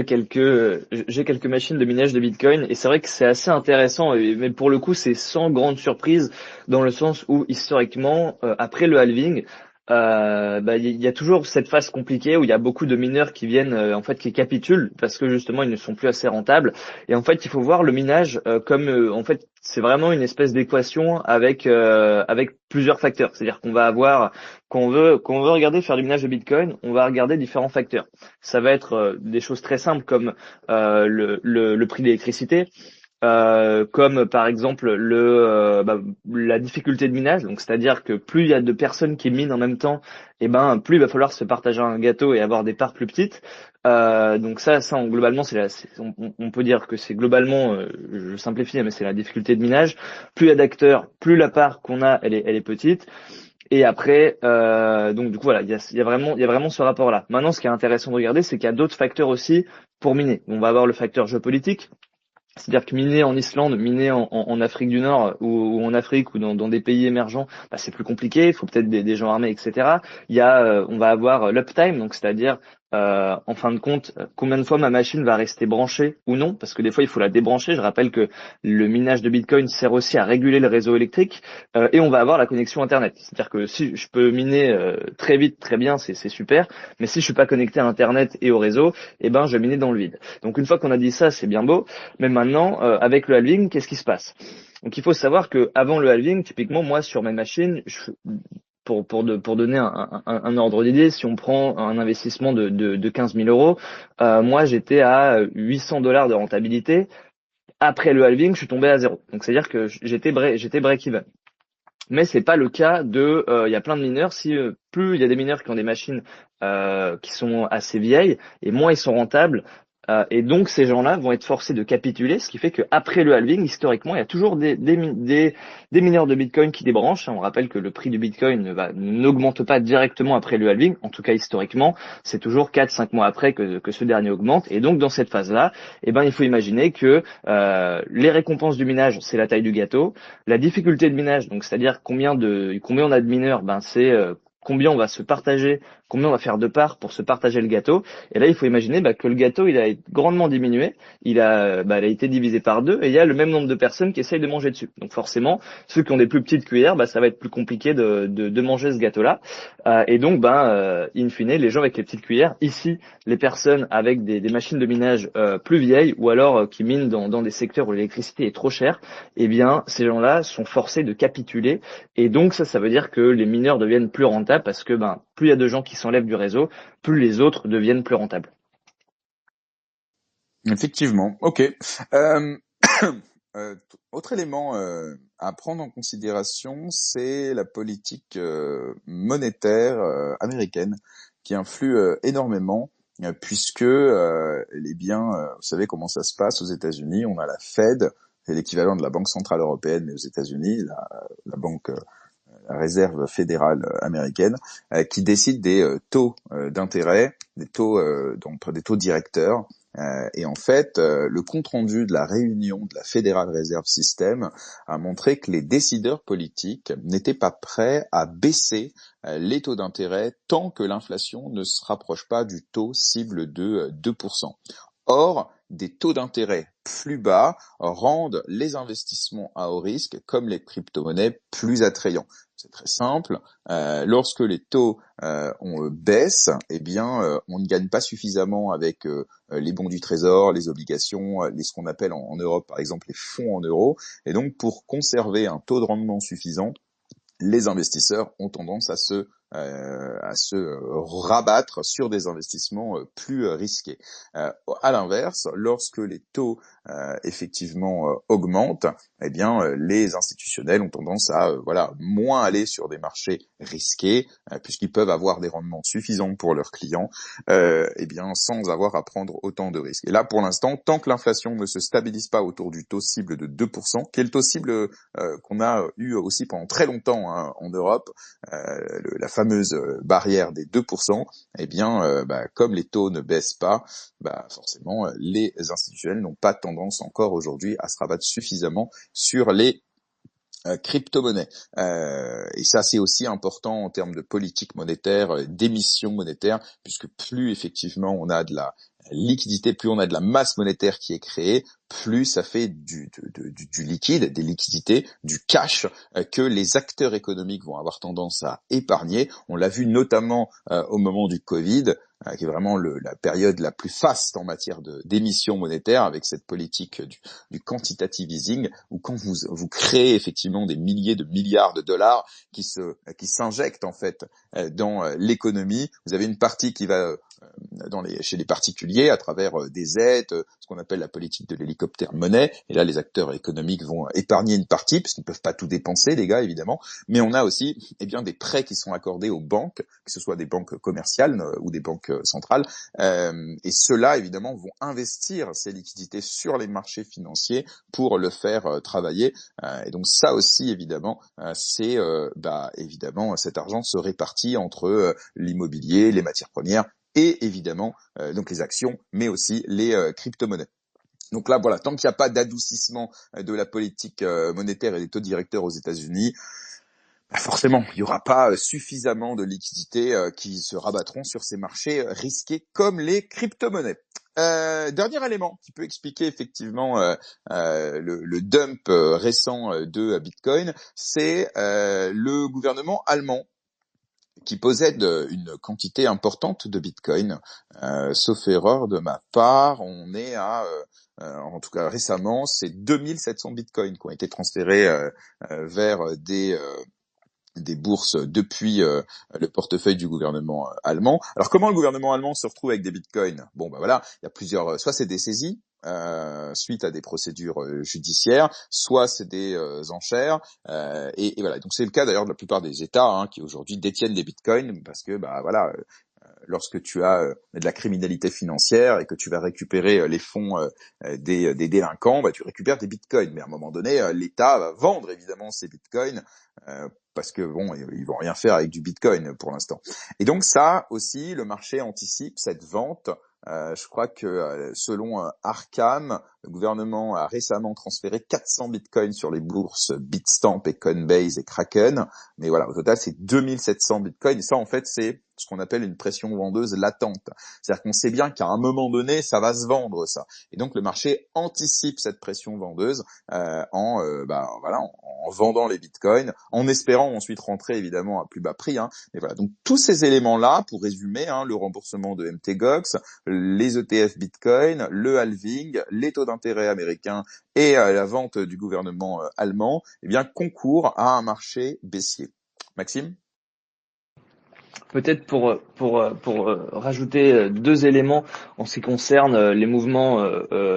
quelques machines de minage de Bitcoin et c'est vrai que c'est assez intéressant. Mais pour le coup, c'est sans grande surprise dans le sens où historiquement, après le halving, il y a toujours cette phase compliquée où il y a beaucoup de mineurs qui viennent qui capitulent parce que justement ils ne sont plus assez rentables. Et en fait, il faut voir le minage comme c'est vraiment une espèce d'équation avec plusieurs facteurs. C'est-à-dire qu'on va avoir quand on veut regarder faire du minage de Bitcoin, on va regarder différents facteurs. Ça va être des choses très simples comme le prix de l'électricité. Comme par exemple la difficulté de minage, donc c'est-à-dire que plus il y a de personnes qui minent en même temps, plus il va falloir se partager un gâteau et avoir des parts plus petites. Donc ça globalement on peut dire que c'est globalement, je simplifie, mais c'est la difficulté de minage. Plus il y a d'acteurs, plus la part qu'on a elle est petite. Et après, donc du coup voilà, il y a vraiment ce rapport-là. Maintenant, ce qui est intéressant de regarder, c'est qu'il y a d'autres facteurs aussi pour miner. On va avoir le facteur géopolitique. C'est-à-dire que miner en Islande, miner en Afrique du Nord ou en Afrique ou dans des pays émergents, c'est plus compliqué. Il faut peut-être des gens armés, etc. On va avoir l'uptime, donc c'est-à-dire en fin de compte, combien de fois ma machine va rester branchée ou non, parce que des fois il faut la débrancher. Je rappelle que le minage de Bitcoin sert aussi à réguler le réseau électrique, et on va avoir la connexion Internet. C'est-à-dire que si je peux miner très vite, très bien, c'est super, mais si je suis pas connecté à Internet et au réseau, eh ben je vais miner dans le vide. Donc une fois qu'on a dit ça, c'est bien beau, mais maintenant avec le halving, qu'est-ce qui se passe? Donc il faut savoir que avant le halving, typiquement moi sur mes machines, pour donner un ordre d'idée, si on prend un investissement de 15 000 euros, moi j'étais à 800 $ de rentabilité. Après le halving, je suis tombé à zéro. Donc c'est-à-dire que j'étais break-even. Mais c'est pas le cas de, il y a plein de mineurs. Si plus il y a des mineurs qui ont des machines qui sont assez vieilles, et moins ils sont rentables. Et donc ces gens-là vont être forcés de capituler, ce qui fait qu'après le halving, historiquement, il y a toujours des mineurs de Bitcoin qui débranchent. On rappelle que le prix du Bitcoin n'augmente pas directement après le halving. En tout cas, historiquement, c'est toujours 4-5 mois après que ce dernier augmente. Et donc dans cette phase-là, eh ben, il faut imaginer que les récompenses du minage, c'est la taille du gâteau. La difficulté de minage, donc c'est-à-dire combien on a de mineurs, ben c'est combien on va se partager, combien on va faire de parts pour se partager le gâteau. Et là, il faut imaginer que le gâteau, il a grandement diminué, il a été divisé par deux, et il y a le même nombre de personnes qui essayent de manger dessus. Donc forcément, ceux qui ont des plus petites cuillères, ça va être plus compliqué de manger ce gâteau-là. Et donc, in fine, les gens avec les petites cuillères, ici, les personnes avec des machines de minage plus vieilles, ou alors qui minent dans des secteurs où l'électricité est trop chère, eh bien, ces gens-là sont forcés de capituler. Et donc, ça veut dire que les mineurs deviennent plus rentables parce que, plus il y a de gens qui s'enlèvent du réseau, plus les autres deviennent plus rentables. Effectivement. Ok. Euh, autre élément à prendre en considération, c'est la politique monétaire américaine qui influe énormément, puisque vous savez comment ça se passe aux États-Unis. On a la Fed, c'est l'équivalent de la Banque centrale européenne, mais aux États-Unis, la banque, la réserve fédérale américaine, qui décide des taux d'intérêt, des taux des taux directeurs. Et en fait, le compte-rendu de la réunion de la Federal Reserve System a montré que les décideurs politiques n'étaient pas prêts à baisser les taux d'intérêt tant que l'inflation ne se rapproche pas du taux cible de 2%. Or, des taux d'intérêt plus bas rendent les investissements à haut risque, comme les crypto-monnaies, plus attrayants. C'est très simple. Lorsque les taux baissent, eh bien, on ne gagne pas suffisamment avec les bons du trésor, les obligations, ce qu'on appelle en Europe, par exemple, les fonds en euros. Et donc, pour conserver un taux de rendement suffisant, les investisseurs ont tendance à se rabattre sur des investissements plus risqués. À l'inverse, lorsque les taux effectivement augmentent, eh bien les institutionnels ont tendance à moins aller sur des marchés risqués puisqu'ils peuvent avoir des rendements suffisants pour leurs clients, eh bien sans avoir à prendre autant de risques. Et là, pour l'instant, tant que l'inflation ne se stabilise pas autour du taux cible de 2%, qui est le taux cible qu'on a eu aussi pendant très longtemps en Europe, la fameuse barrière des 2%, eh bien, comme les taux ne baissent pas, forcément, les institutionnels n'ont pas tendance encore aujourd'hui à se rabattre suffisamment sur les crypto-monnaies. Et ça, c'est aussi important en termes de politique monétaire, d'émission monétaire, puisque plus effectivement on a de la liquidité, plus on a de la masse monétaire qui est créée, plus ça fait du liquide, des liquidités, du cash que les acteurs économiques vont avoir tendance à épargner. On l'a vu notamment au moment du Covid, qui est vraiment la période la plus faste en matière d'émission monétaire, avec cette politique du quantitative easing, où quand vous créez effectivement des milliers de milliards de dollars qui s'injectent en fait dans l'économie, vous avez une partie qui va chez les particuliers à travers des aides, ce qu'on appelle la politique de l'hélicoptère monnaie. Et là, les acteurs économiques vont épargner une partie parce qu'ils peuvent pas tout dépenser, les gars, évidemment. Mais on a aussi, des prêts qui sont accordés aux banques, que ce soit des banques commerciales ou des banques centrales. Et ceux-là, évidemment, vont investir ces liquidités sur les marchés financiers pour le faire travailler. Et donc ça aussi, évidemment, c'est évidemment cet argent se répartit entre l'immobilier, les matières premières et évidemment donc les actions, mais aussi les crypto-monnaies. Donc là, voilà, tant qu'il n'y a pas d'adoucissement de la politique monétaire et des taux directeurs aux États-Unis, Forcément, il y aura pas suffisamment de liquidités qui se rabattront sur ces marchés risqués comme les crypto-monnaies. Dernier élément qui peut expliquer effectivement le dump récent de Bitcoin, c'est le gouvernement allemand qui possède une quantité importante de Bitcoin. Sauf erreur de ma part, on est à, en tout cas récemment, c'est 2700 Bitcoins qui ont été transférés vers des bourses depuis le portefeuille du gouvernement allemand. Alors comment le gouvernement allemand se retrouve avec des bitcoins? Bon bah voilà, il y a plusieurs, soit c'est des saisies suite à des procédures judiciaires, soit c'est des enchères et voilà. Donc c'est le cas d'ailleurs de la plupart des États qui aujourd'hui détiennent des bitcoins parce que bah voilà. Lorsque tu as de la criminalité financière et que tu vas récupérer les fonds des délinquants, bah, tu récupères des bitcoins. Mais à un moment donné, l'État va vendre évidemment ces bitcoins parce que bon, ils vont rien faire avec du bitcoin pour l'instant. Et donc ça aussi, le marché anticipe cette vente. Je crois que selon Arkham, le gouvernement a récemment transféré 400 bitcoins sur les bourses Bitstamp et Coinbase et Kraken. Mais voilà, au total, c'est 2700 bitcoins. Et ça, en fait, c'est ce qu'on appelle une pression vendeuse latente. C'est-à-dire qu'on sait bien qu'à un moment donné, ça va se vendre, ça. Et donc, le marché anticipe cette pression vendeuse en vendant les bitcoins, en espérant ensuite rentrer, évidemment, à plus bas prix. Mais voilà, donc tous ces éléments-là, pour résumer, le remboursement de MTGOX, les ETF Bitcoin, le halving, les taux d'intérêt américains et la vente du gouvernement allemand, eh bien, concourent à un marché baissier. Maxime ? Peut-être pour rajouter deux éléments en ce qui concerne les mouvements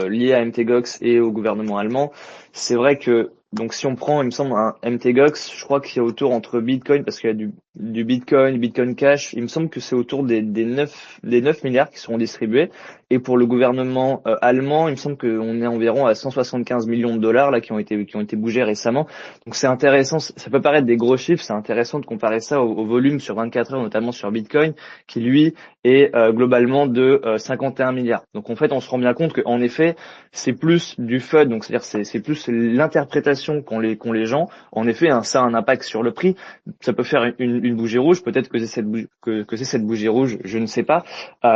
liés à MTGOX et au gouvernement allemand. C'est vrai que donc si on prend, il me semble, un MTGOX, je crois qu'il y a autour entre Bitcoin, parce qu'il y a du Bitcoin, Bitcoin Cash, il me semble que c'est autour des 9 milliards qui seront distribués. Et pour le gouvernement allemand, il me semble qu'on est environ à 175 millions de dollars là qui ont été bougés récemment. Donc c'est intéressant, ça peut paraître des gros chiffres, c'est intéressant de comparer ça au volume sur 24 heures, notamment sur Bitcoin, qui lui est globalement de 51 milliards. Donc en fait, on se rend bien compte qu'en effet, c'est plus du FUD, donc c'est-à-dire c'est plus l'interprétation qu'ont les gens. En effet, ça a un impact sur le prix. Ça peut faire une bougie rouge, peut-être que c'est cette bougie rouge, je ne sais pas.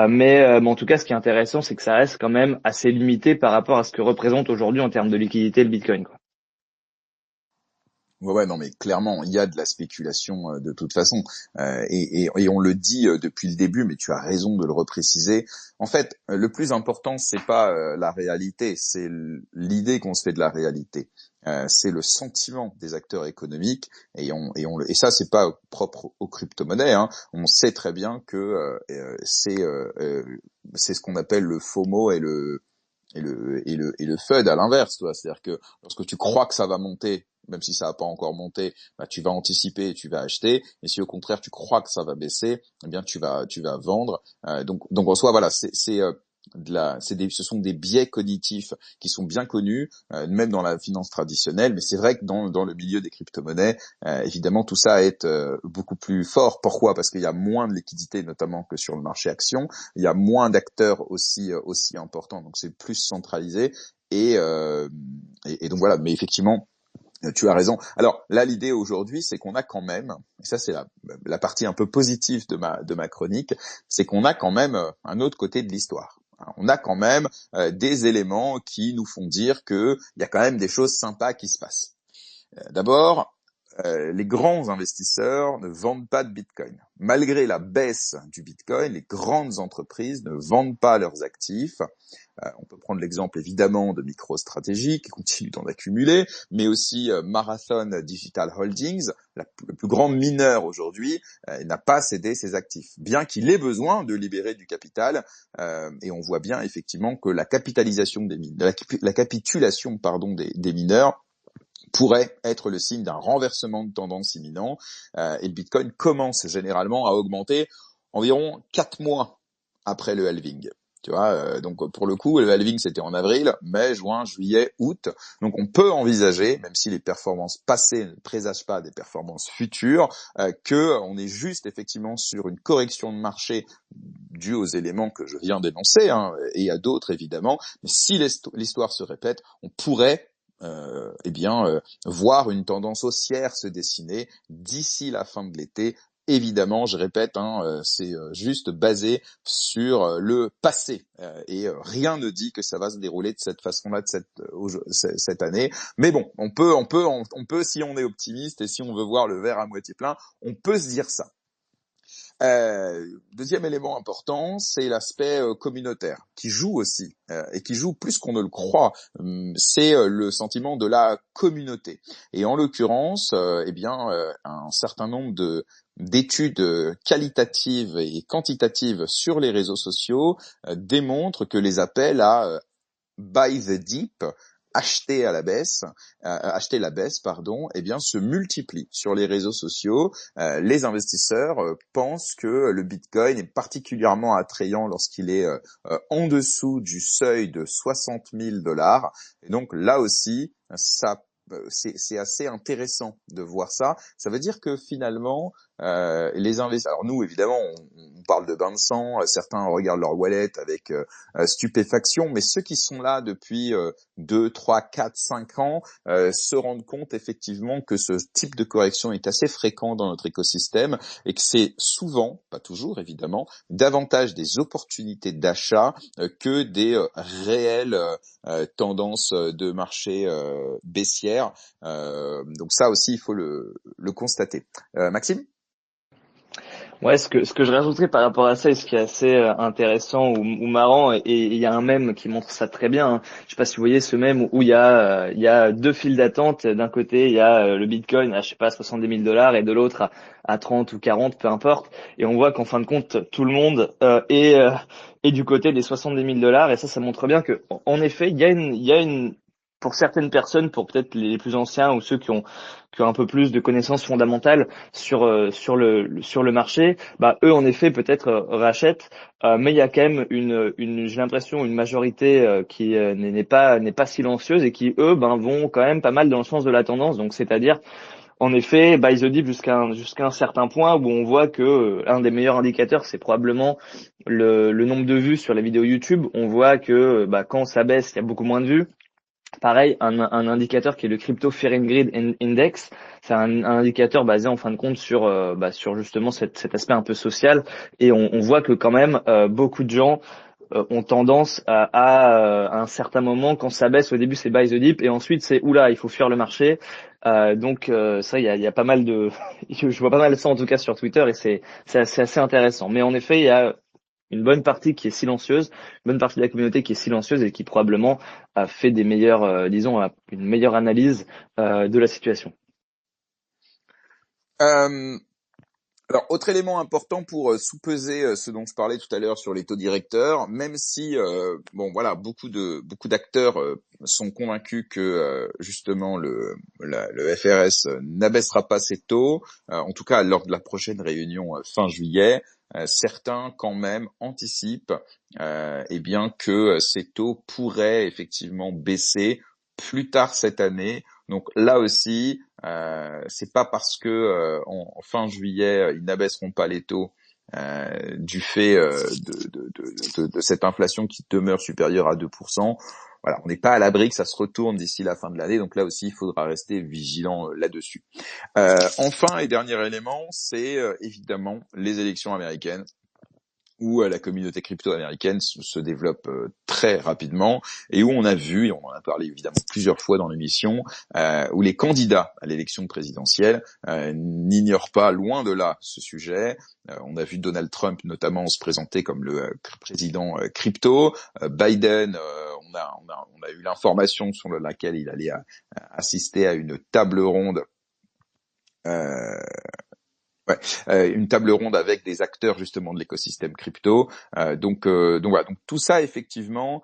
Mais en tout cas, ce qui est intéressant, c'est que ça reste quand même assez limité par rapport à ce que représente aujourd'hui en termes de liquidité le Bitcoin, quoi. Ouais, non, mais clairement, il y a de la spéculation de toute façon, et on le dit depuis le début, mais tu as raison de le repréciser. En fait, le plus important, c'est pas la réalité, c'est l'idée qu'on se fait de la réalité. C'est le sentiment des acteurs économiques, et ça, c'est pas propre aux crypto-monnaies. On sait très bien que c'est ce qu'on appelle le FOMO et le FUD à l'inverse, toi. C'est-à-dire que lorsque tu crois que ça va monter, même si ça n'a pas encore monté, bah, tu vas anticiper et tu vas acheter. Et si au contraire tu crois que ça va baisser, eh bien tu vas vendre. Donc en soi, voilà, ce sont des biais cognitifs qui sont bien connus, même dans la finance traditionnelle. Mais c'est vrai que dans le milieu des crypto-monnaies, évidemment, tout ça est beaucoup plus fort. Pourquoi? Parce qu'il y a moins de liquidité, notamment que sur le marché action. Il y a moins d'acteurs aussi importants, donc c'est plus centralisé. Et donc voilà. Mais effectivement, tu as raison. Alors là, l'idée aujourd'hui, c'est qu'on a quand même, et ça c'est la partie un peu positive de ma chronique, c'est qu'on a quand même un autre côté de l'histoire. On a quand même des éléments qui nous font dire que il y a quand même des choses sympas qui se passent. D'abord, les grands investisseurs ne vendent pas de Bitcoin. Malgré la baisse du Bitcoin, les grandes entreprises ne vendent pas leurs actifs. On peut prendre l'exemple évidemment de MicroStrategy qui continue d'en accumuler, mais aussi Marathon Digital Holdings, le plus grand mineur aujourd'hui, n'a pas cédé ses actifs, bien qu'il ait besoin de libérer du capital. Et on voit bien effectivement que la capitulation des mineurs pourrait être le signe d'un renversement de tendance imminent. Et le Bitcoin commence généralement à augmenter environ 4 mois après le halving. Tu vois, donc pour le coup, le halving c'était en avril, mai, juin, juillet, août. Donc on peut envisager, même si les performances passées ne présagent pas des performances futures, que on est juste effectivement sur une correction de marché due aux éléments que je viens d'énoncer, et à d'autres évidemment. Mais si l'histoire se répète, on pourrait voir une tendance haussière se dessiner d'ici la fin de l'été. Évidemment, je répète, c'est juste basé sur le passé et rien ne dit que ça va se dérouler de cette façon-là cette année. Mais bon, on peut, si on est optimiste et si on veut voir le verre à moitié plein, on peut se dire ça. Deuxième élément important, c'est l'aspect communautaire qui joue aussi et qui joue plus qu'on ne le croit. C'est le sentiment de la communauté. Et en l'occurrence, un certain nombre d'études qualitatives et quantitatives sur les réseaux sociaux démontrent que les appels à buy the dip, acheter la baisse, se multiplient sur les réseaux sociaux. Les investisseurs pensent que le Bitcoin est particulièrement attrayant lorsqu'il est en dessous du seuil de 60 000 $. Et donc là aussi, c'est assez intéressant de voir ça. Ça veut dire que finalement, les investisseurs. Alors nous, évidemment, on parle de bain de sang. Certains regardent leur wallet avec stupéfaction, mais ceux qui sont là depuis 2, 3, 4, 5 ans se rendent compte effectivement que ce type de correction est assez fréquent dans notre écosystème et que c'est souvent, pas toujours évidemment, davantage des opportunités d'achat que des réelles tendances de marché baissières. Donc ça aussi, il faut le constater. Maxime ? Ouais, ce que je rajouterais par rapport à ça, et ce qui est assez intéressant ou marrant, et il y a un mème qui montre ça très bien. Hein. Je sais pas si vous voyez ce mème où il y a deux files d'attente. D'un côté, il y a le Bitcoin à, je sais pas, 70 000 $, et de l'autre à 30 ou 40, peu importe. Et on voit qu'en fin de compte, tout le monde est du côté des 70 000 $. Et ça montre bien que, en effet, il y a une pour certaines personnes, pour peut-être les plus anciens ou ceux qui ont un peu plus de connaissances fondamentales sur le marché, bah eux en effet peut-être rachètent, mais il y a quand même une j'ai l'impression une majorité qui n'est pas silencieuse et qui eux vont quand même pas mal dans le sens de la tendance. Donc c'est-à-dire en effet buy the dip jusqu'à un certain point où on voit que un des meilleurs indicateurs c'est probablement le nombre de vues sur les vidéos YouTube. On voit que quand ça baisse, il y a beaucoup moins de vues. Pareil, un indicateur qui est le Crypto Fear and Greed Index, c'est un indicateur basé en fin de compte sur justement cet aspect un peu social, et on voit que quand même beaucoup de gens ont tendance à un certain moment, quand ça baisse, au début c'est buy the dip et ensuite c'est oula, il faut fuir le marché. Donc ça, il y a pas mal de, je vois pas mal de ça en tout cas sur Twitter, et c'est assez intéressant. Mais en effet, il y a une bonne partie qui est silencieuse, une bonne partie de la communauté qui est silencieuse et qui probablement a fait des meilleures, une meilleure analyse de la situation. Alors, autre élément important pour sous-peser ce dont je parlais tout à l'heure sur les taux directeurs, même si beaucoup d'acteurs sont convaincus que justement le FRS n'abaissera pas ses taux, en tout cas lors de la prochaine réunion fin juillet, certains quand même anticipent que ces taux pourraient effectivement baisser plus tard cette année. Donc là aussi, c'est pas parce que en fin juillet ils n'abaisseront pas les taux du fait de cette inflation qui demeure supérieure à 2%. Voilà, on n'est pas à l'abri que ça se retourne d'ici la fin de l'année. Donc là aussi, il faudra rester vigilant là-dessus. Enfin et dernier élément, c'est évidemment les élections américaines, où la communauté crypto américaine se développe très rapidement et où on a vu, et on en a parlé évidemment plusieurs fois dans l'émission, où les candidats à l'élection présidentielle n'ignorent pas, loin de là, ce sujet. On a vu Donald Trump notamment se présenter comme le président crypto. Biden, on a eu l'information sur laquelle il allait assister à une table ronde une table ronde avec des acteurs justement de l'écosystème crypto. Donc voilà. Donc tout ça effectivement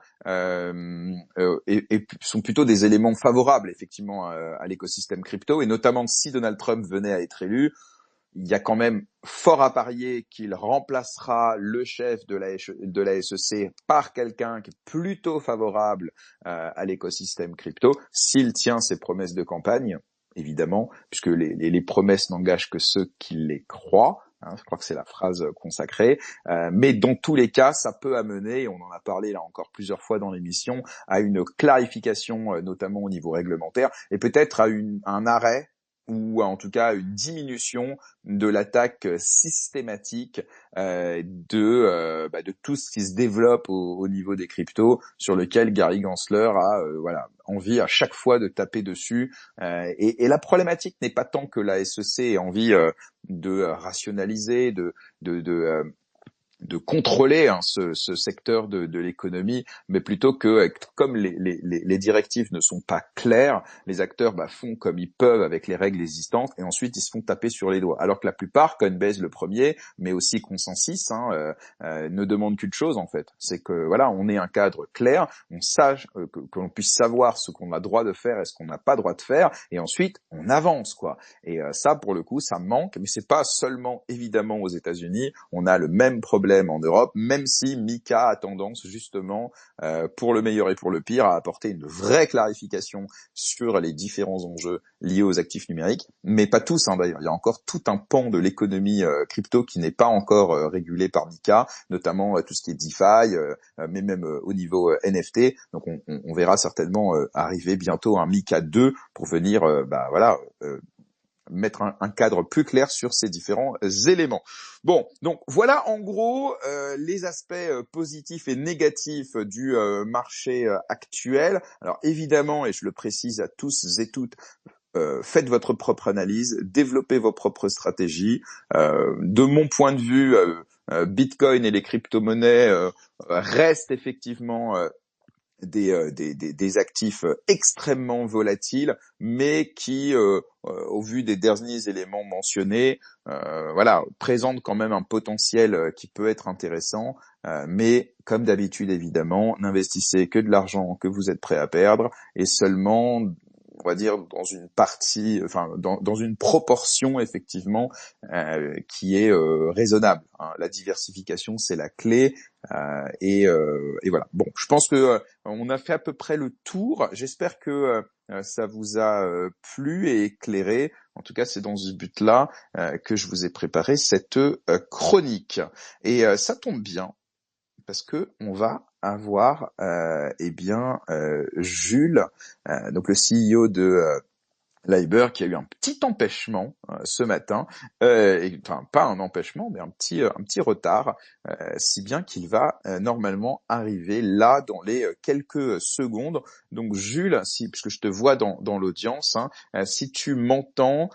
sont plutôt des éléments favorables effectivement à l'écosystème crypto, et notamment si Donald Trump venait à être élu, il y a quand même fort à parier qu'il remplacera le chef de la SEC par quelqu'un qui est plutôt favorable à l'écosystème crypto, s'il tient ses promesses de campagne, évidemment, puisque les promesses n'engagent que ceux qui les croient. Hein, je crois que c'est la phrase consacrée. Mais dans tous les cas, ça peut amener, et on en a parlé là encore plusieurs fois dans l'émission, à une clarification, notamment au niveau réglementaire, et peut-être à un arrêt ou en tout cas une diminution de l'attaque systématique de tout ce qui se développe au niveau des cryptos, sur lequel Gary Gensler a envie à chaque fois de taper dessus. Et la problématique n'est pas tant que la SEC ait envie de rationaliser, de contrôler ce secteur de l'économie, mais plutôt que, comme les directives ne sont pas claires, les acteurs font comme ils peuvent avec les règles existantes, et ensuite ils se font taper sur les doigts. Alors que la plupart, Coinbase le premier, mais aussi Consensus, ne demandent qu'une chose en fait, c'est que on ait un cadre clair, on sache que l'on puisse savoir ce qu'on a droit de faire et ce qu'on n'a pas droit de faire, et ensuite on avance quoi. Et ça, pour le coup, ça manque, mais c'est pas seulement évidemment aux États-Unis. On a le même problème en Europe, même si Mika a tendance justement, pour le meilleur et pour le pire, à apporter une vraie clarification sur les différents enjeux liés aux actifs numériques, mais pas tous d'ailleurs. Il y a encore tout un pan de l'économie crypto qui n'est pas encore régulé par Mika, notamment tout ce qui est DeFi, mais même au niveau NFT. Donc on verra certainement arriver bientôt un Mika 2 pour venir mettre un cadre plus clair sur ces différents éléments. Bon, donc voilà en gros les aspects positifs et négatifs du marché actuel. Alors évidemment, et je le précise à tous et toutes, faites votre propre analyse, développez vos propres stratégies. De mon point de vue, Bitcoin et les crypto-monnaies restent effectivement des actifs extrêmement volatiles, mais qui, au vu des derniers éléments mentionnés, présentent quand même un potentiel qui peut être intéressant. Mais comme d'habitude, évidemment, n'investissez que de l'argent que vous êtes prêt à perdre, et seulement, on va dire, dans une partie, dans une proportion effectivement qui est raisonnable. La diversification, c'est la clé. Et voilà. Bon, je pense que on a fait à peu près le tour. J'espère que ça vous a plu et éclairé. En tout cas, c'est dans ce but-là que je vous ai préparé cette chronique. Et ça tombe bien, parce que on va avoir Jules, donc le CEO de Liber, qui a eu un petit empêchement ce matin, pas un empêchement, mais un petit retard, si bien qu'il va normalement arriver là dans les quelques secondes. Donc Jules, puisque je te vois dans l'audience, si tu m'entends,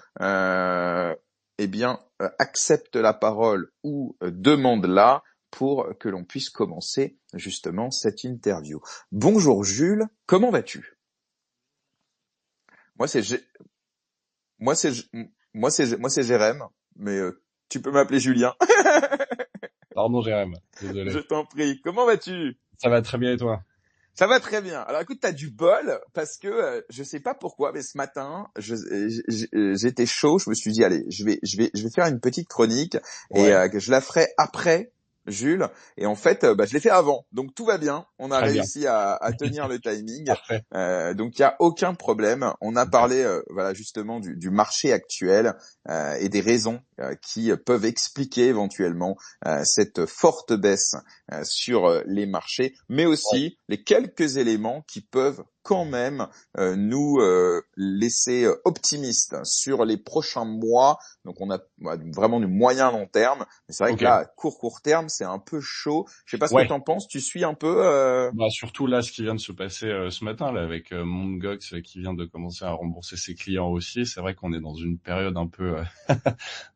accepte la parole ou demande-la pour que l'on puisse commencer justement cette interview. Bonjour Jules, comment vas-tu ? Moi c'est Jérém, mais tu peux m'appeler Julien. Pardon Jérém, désolé. Je t'en prie. Comment vas-tu ? Ça va très bien et toi ? Ça va très bien. Alors écoute, t'as du bol parce que je sais pas pourquoi, mais ce matin, j'étais chaud. Je me suis dit allez, je vais faire une petite chronique et que je la ferai après Jules, et en fait je l'ai fait avant, donc tout va bien, on a Très réussi à tenir le timing. Parfait. Donc il y a aucun problème. On a parlé justement du marché actuel et des raisons qui peuvent expliquer éventuellement cette forte baisse sur les marchés, mais aussi les quelques éléments qui peuvent quand même nous laisser optimistes sur les prochains mois. Donc on a vraiment du moyen long terme, mais c'est vrai que là, court terme, c'est un peu chaud. Je sais pas ce que t'en penses, tu suis un peu Surtout là, ce qui vient de se passer ce matin là, avec Mt. Gox qui vient de commencer à rembourser ses clients aussi. C'est vrai qu'on est dans une période un peu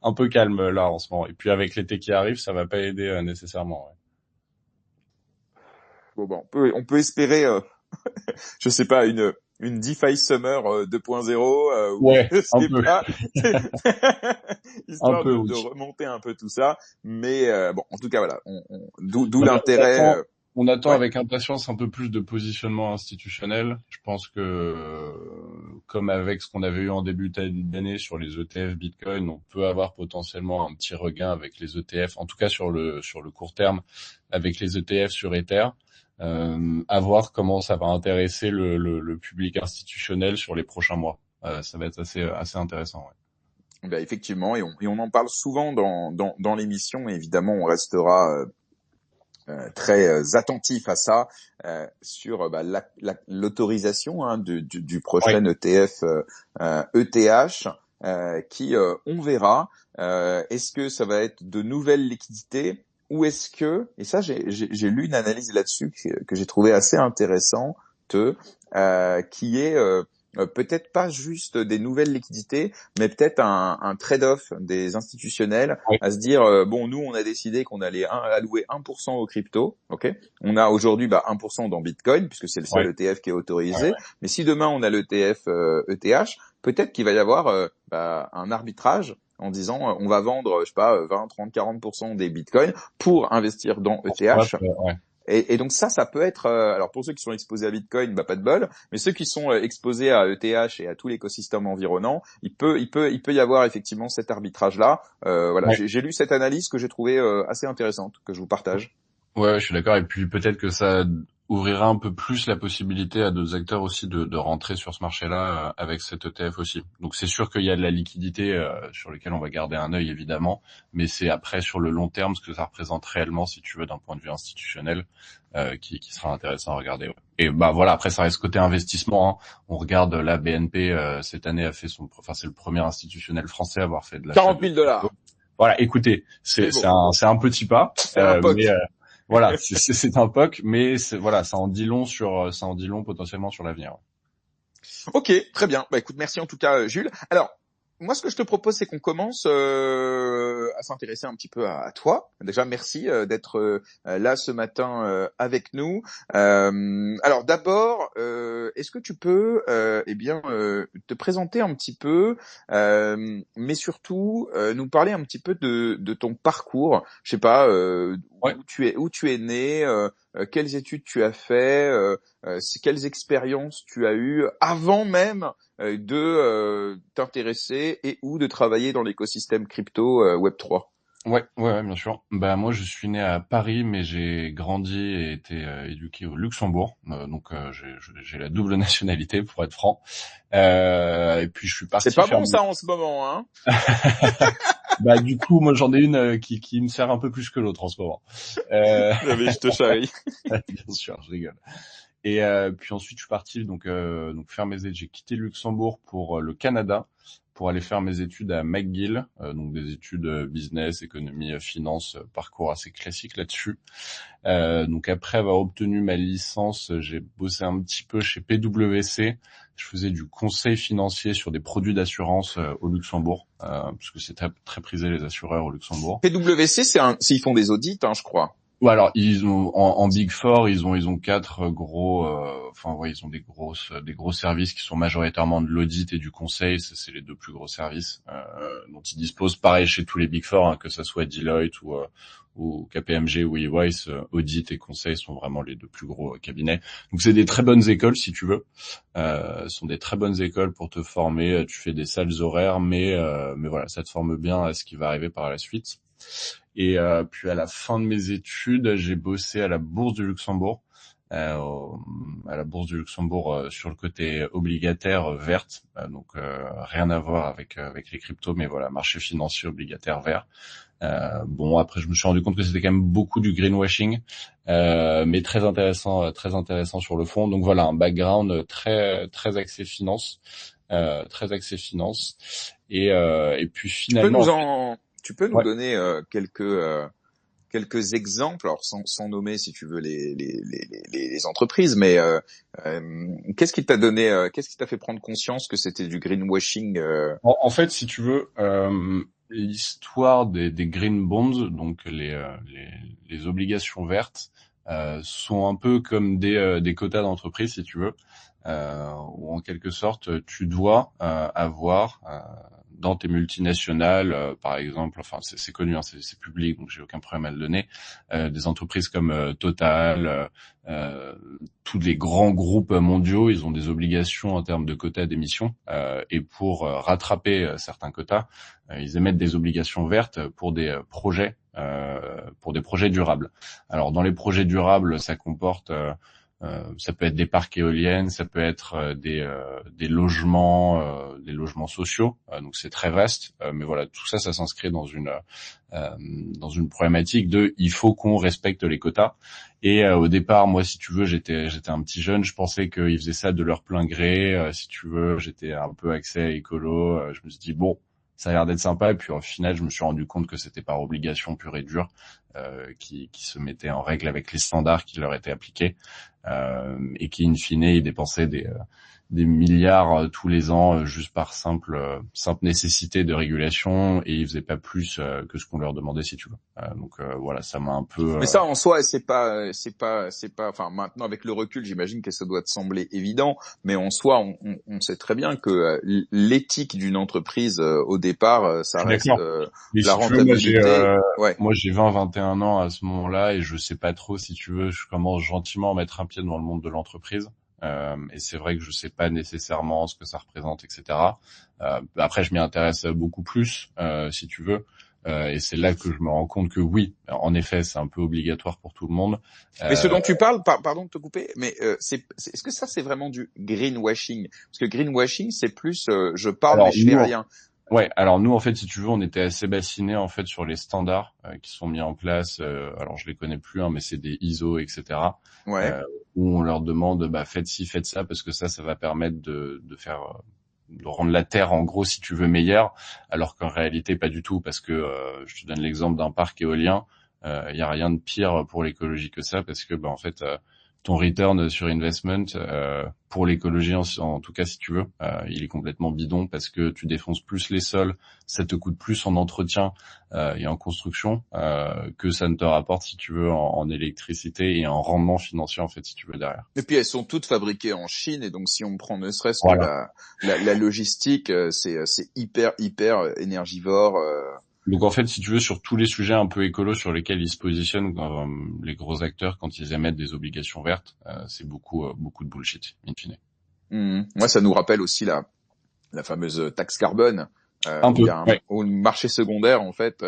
un peu calme là en ce moment. Et puis avec l'été qui arrive, ça va pas aider nécessairement. Bon, on peut espérer je sais pas, une DeFi Summer 2.0 je sais pas histoire de remonter un peu tout ça, mais en tout cas voilà, d'où l'intérêt. On attend avec impatience un peu plus de positionnement institutionnel. Je pense que, comme avec ce qu'on avait eu en début d'année sur les ETF Bitcoin, on peut avoir potentiellement un petit regain avec les ETF, en tout cas sur le court terme, avec les ETF sur Ether. À voir comment ça va intéresser le public institutionnel sur les prochains mois. Ça va être assez intéressant. Ben effectivement, et on en parle souvent dans l'émission. Et évidemment, on restera très attentif à ça sur l'autorisation du Oui. prochain ETF ETH qui on verra. Est-ce que ça va être de nouvelles liquidités ou est-ce que, et ça j'ai lu une analyse là-dessus que j'ai trouvé assez intéressante, qui est peut-être pas juste des nouvelles liquidités, mais peut-être un trade-off des institutionnels Oui. à se dire bon, nous on a décidé qu'on allait allouer 1% aux crypto, ok. On a aujourd'hui 1% dans Bitcoin puisque c'est le seul Ouais. ETF qui est autorisé. Ouais. Mais si demain on a l'ETF ETH, peut-être qu'il va y avoir un arbitrage en disant on va vendre, je sais pas, 20, 30, 40% des bitcoins pour investir dans ETH. Ouais. Et donc ça peut être, alors pour ceux qui sont exposés à Bitcoin, pas de bol, mais ceux qui sont exposés à ETH et à tout l'écosystème environnant, il peut y avoir effectivement cet arbitrage-là. Voilà, Ouais. j'ai lu cette analyse que j'ai trouvée assez intéressante, que je vous partage. Ouais, je suis d'accord. Et puis peut-être que ça ouvrira un peu plus la possibilité à d'autres acteurs aussi de rentrer sur ce marché-là avec cet ETF aussi. Donc c'est sûr qu'il y a de la liquidité sur lequel on va garder un œil évidemment, mais c'est après sur le long terme ce que ça représente réellement, si tu veux, d'un point de vue institutionnel, qui sera intéressant à regarder. Ouais. Et voilà, après ça reste côté investissement. Hein. On regarde la BNP cette année a fait c'est le premier institutionnel français à avoir fait de l'achat 40 000 $. Voilà, écoutez, c'est un petit pas, C'est un POC. mais voilà, c'est un POC, mais voilà, ça en dit long potentiellement sur l'avenir. Ok, très bien. Écoute, merci en tout cas, Jules. Alors, moi, ce que je te propose, c'est qu'on commence à s'intéresser un petit peu à toi. Déjà, merci d'être là ce matin avec nous. Alors, d'abord, est-ce que tu peux, te présenter un petit peu, mais surtout nous parler un petit peu de ton parcours. Je sais pas, Ouais. où tu es né, quelles études tu as fait, quelles expériences tu as eues avant même de t'intéresser et ou de travailler dans l'écosystème crypto Web3. Ouais, bien sûr. Moi, je suis né à Paris, mais j'ai grandi et été éduqué au Luxembourg, donc j'ai la double nationalité pour être franc. Et puis je suis parti. C'est pas bon ça en ce moment, hein. Du coup, moi j'en ai une qui me sert un peu plus que l'autre en ce moment. Mais je te charrie. Bien sûr, je rigole. Et puis ensuite, je suis parti donc faire mes études. J'ai quitté le Luxembourg pour le Canada pour aller faire mes études à McGill, donc des études business, économie, finance, parcours assez classique là-dessus. Donc après avoir obtenu ma licence, j'ai bossé un petit peu chez PwC. Je faisais du conseil financier sur des produits d'assurance au Luxembourg, parce que c'est très, très prisé les assureurs au Luxembourg. PwC, ils font des audits, hein, je crois. Ou alors ils ont en Big Four, ils ont quatre gros, ils ont des gros services qui sont majoritairement de l'audit et du conseil. C'est les deux plus gros services dont ils disposent. Pareil chez tous les Big Four, hein, que ça soit Deloitte ou KPMG ou EY, audit et conseil sont vraiment les deux plus gros cabinets. Donc c'est des très bonnes écoles si tu veux. Sont des très bonnes écoles pour te former. Tu fais des sales horaires, mais voilà, ça te forme bien à ce qui va arriver par la suite. Et puis à la fin de mes études, j'ai bossé à la Bourse du Luxembourg, sur le côté obligataire verte, donc rien à voir avec les cryptos, mais voilà, marché financier obligataire vert. Après je me suis rendu compte que c'était quand même beaucoup du greenwashing, mais très intéressant sur le fond. Donc voilà, un background très très axé finance, et puis finalement. Tu peux nous donner quelques exemples, alors sans nommer si tu veux les entreprises, mais qu'est-ce qui t'a fait prendre conscience que c'était du greenwashing En fait, si tu veux, l'histoire des green bonds, donc les obligations vertes, sont un peu comme des quotas d'entreprise, si tu veux, où en quelque sorte tu dois avoir dans tes multinationales, par exemple, c'est connu, hein, c'est public, donc j'ai aucun problème à le donner, des entreprises comme Total, tous les grands groupes mondiaux, ils ont des obligations en termes de quotas d'émissions, et pour rattraper certains quotas, ils émettent des obligations vertes pour des projets durables. Alors dans les projets durables, ça comporte Ça peut être des parcs éoliennes, ça peut être des logements sociaux. Donc c'est très vaste. Mais voilà, tout ça, ça s'inscrit dans une problématique de il faut qu'on respecte les quotas. Et au départ, moi, si tu veux, j'étais un petit jeune, je pensais qu'ils faisaient ça de leur plein gré. Si tu veux, j'étais un peu axé écolo. Je me suis dit bon, ça a l'air d'être sympa. Et puis au final, je me suis rendu compte que c'était par obligation pure et dure, qui se mettaient en règle avec les standards qui leur étaient appliqués, et qui, in fine, ils dépensaient des milliards tous les ans juste par simple nécessité de régulation, et ils faisaient pas plus que ce qu'on leur demandait, si tu veux. Donc voilà, ça m'a un peu. Mais ça, en soi, c'est pas. Enfin, maintenant, avec le recul, j'imagine que ça doit te sembler évident, mais en soi, on sait très bien que l'éthique d'une entreprise, au départ, ça Je suis reste d'accord. Mais la si tu veux, rentabilité. Ouais. moi j'ai 20-21 ans à ce moment-là, et je sais pas trop, si tu veux, je commence gentiment à mettre un pied dans le monde de l'entreprise. Et c'est vrai que je sais pas nécessairement ce que ça représente, etc. Après, je m'y intéresse beaucoup plus, si tu veux. Et c'est là que je me rends compte que oui, en effet, c'est un peu obligatoire pour tout le monde. Mais ce dont tu parles, pardon de te couper, mais est-ce que ça c'est vraiment du greenwashing? Parce que greenwashing, c'est plus je parle Alors mais je fais nous, rien. ouais, alors nous, en fait, si tu veux, on était assez bassinés en fait sur les standards qui sont mis en place. Alors je les connais plus, hein, mais c'est des ISO, etc. Ouais. euh, où on leur demande, bah faites ci, faites ça, parce que ça va permettre de faire de rendre la terre, en gros, si tu veux, meilleure, alors qu'en réalité pas du tout, parce que je te donne l'exemple d'un parc éolien. Il y a rien de pire pour l'écologie que ça, parce que bah en fait ton return sur investment, pour l'écologie en tout cas, si tu veux, il est complètement bidon, parce que tu défonces plus les sols, ça te coûte plus en entretien et en construction que ça ne te rapporte, si tu veux, en électricité et en rendement financier, en fait, si tu veux, derrière. Et puis elles sont toutes fabriquées en Chine, et donc si on prend ne serait-ce que Voilà. la logistique, c'est hyper énergivore. Donc en fait, si tu veux, sur tous les sujets un peu écolos sur lesquels ils se positionnent, les gros acteurs, quand ils émettent des obligations vertes, c'est beaucoup de bullshit, in fine. Moi, ça nous rappelle aussi la fameuse taxe carbone, Un où il peu, y a ouais. où le marché secondaire en fait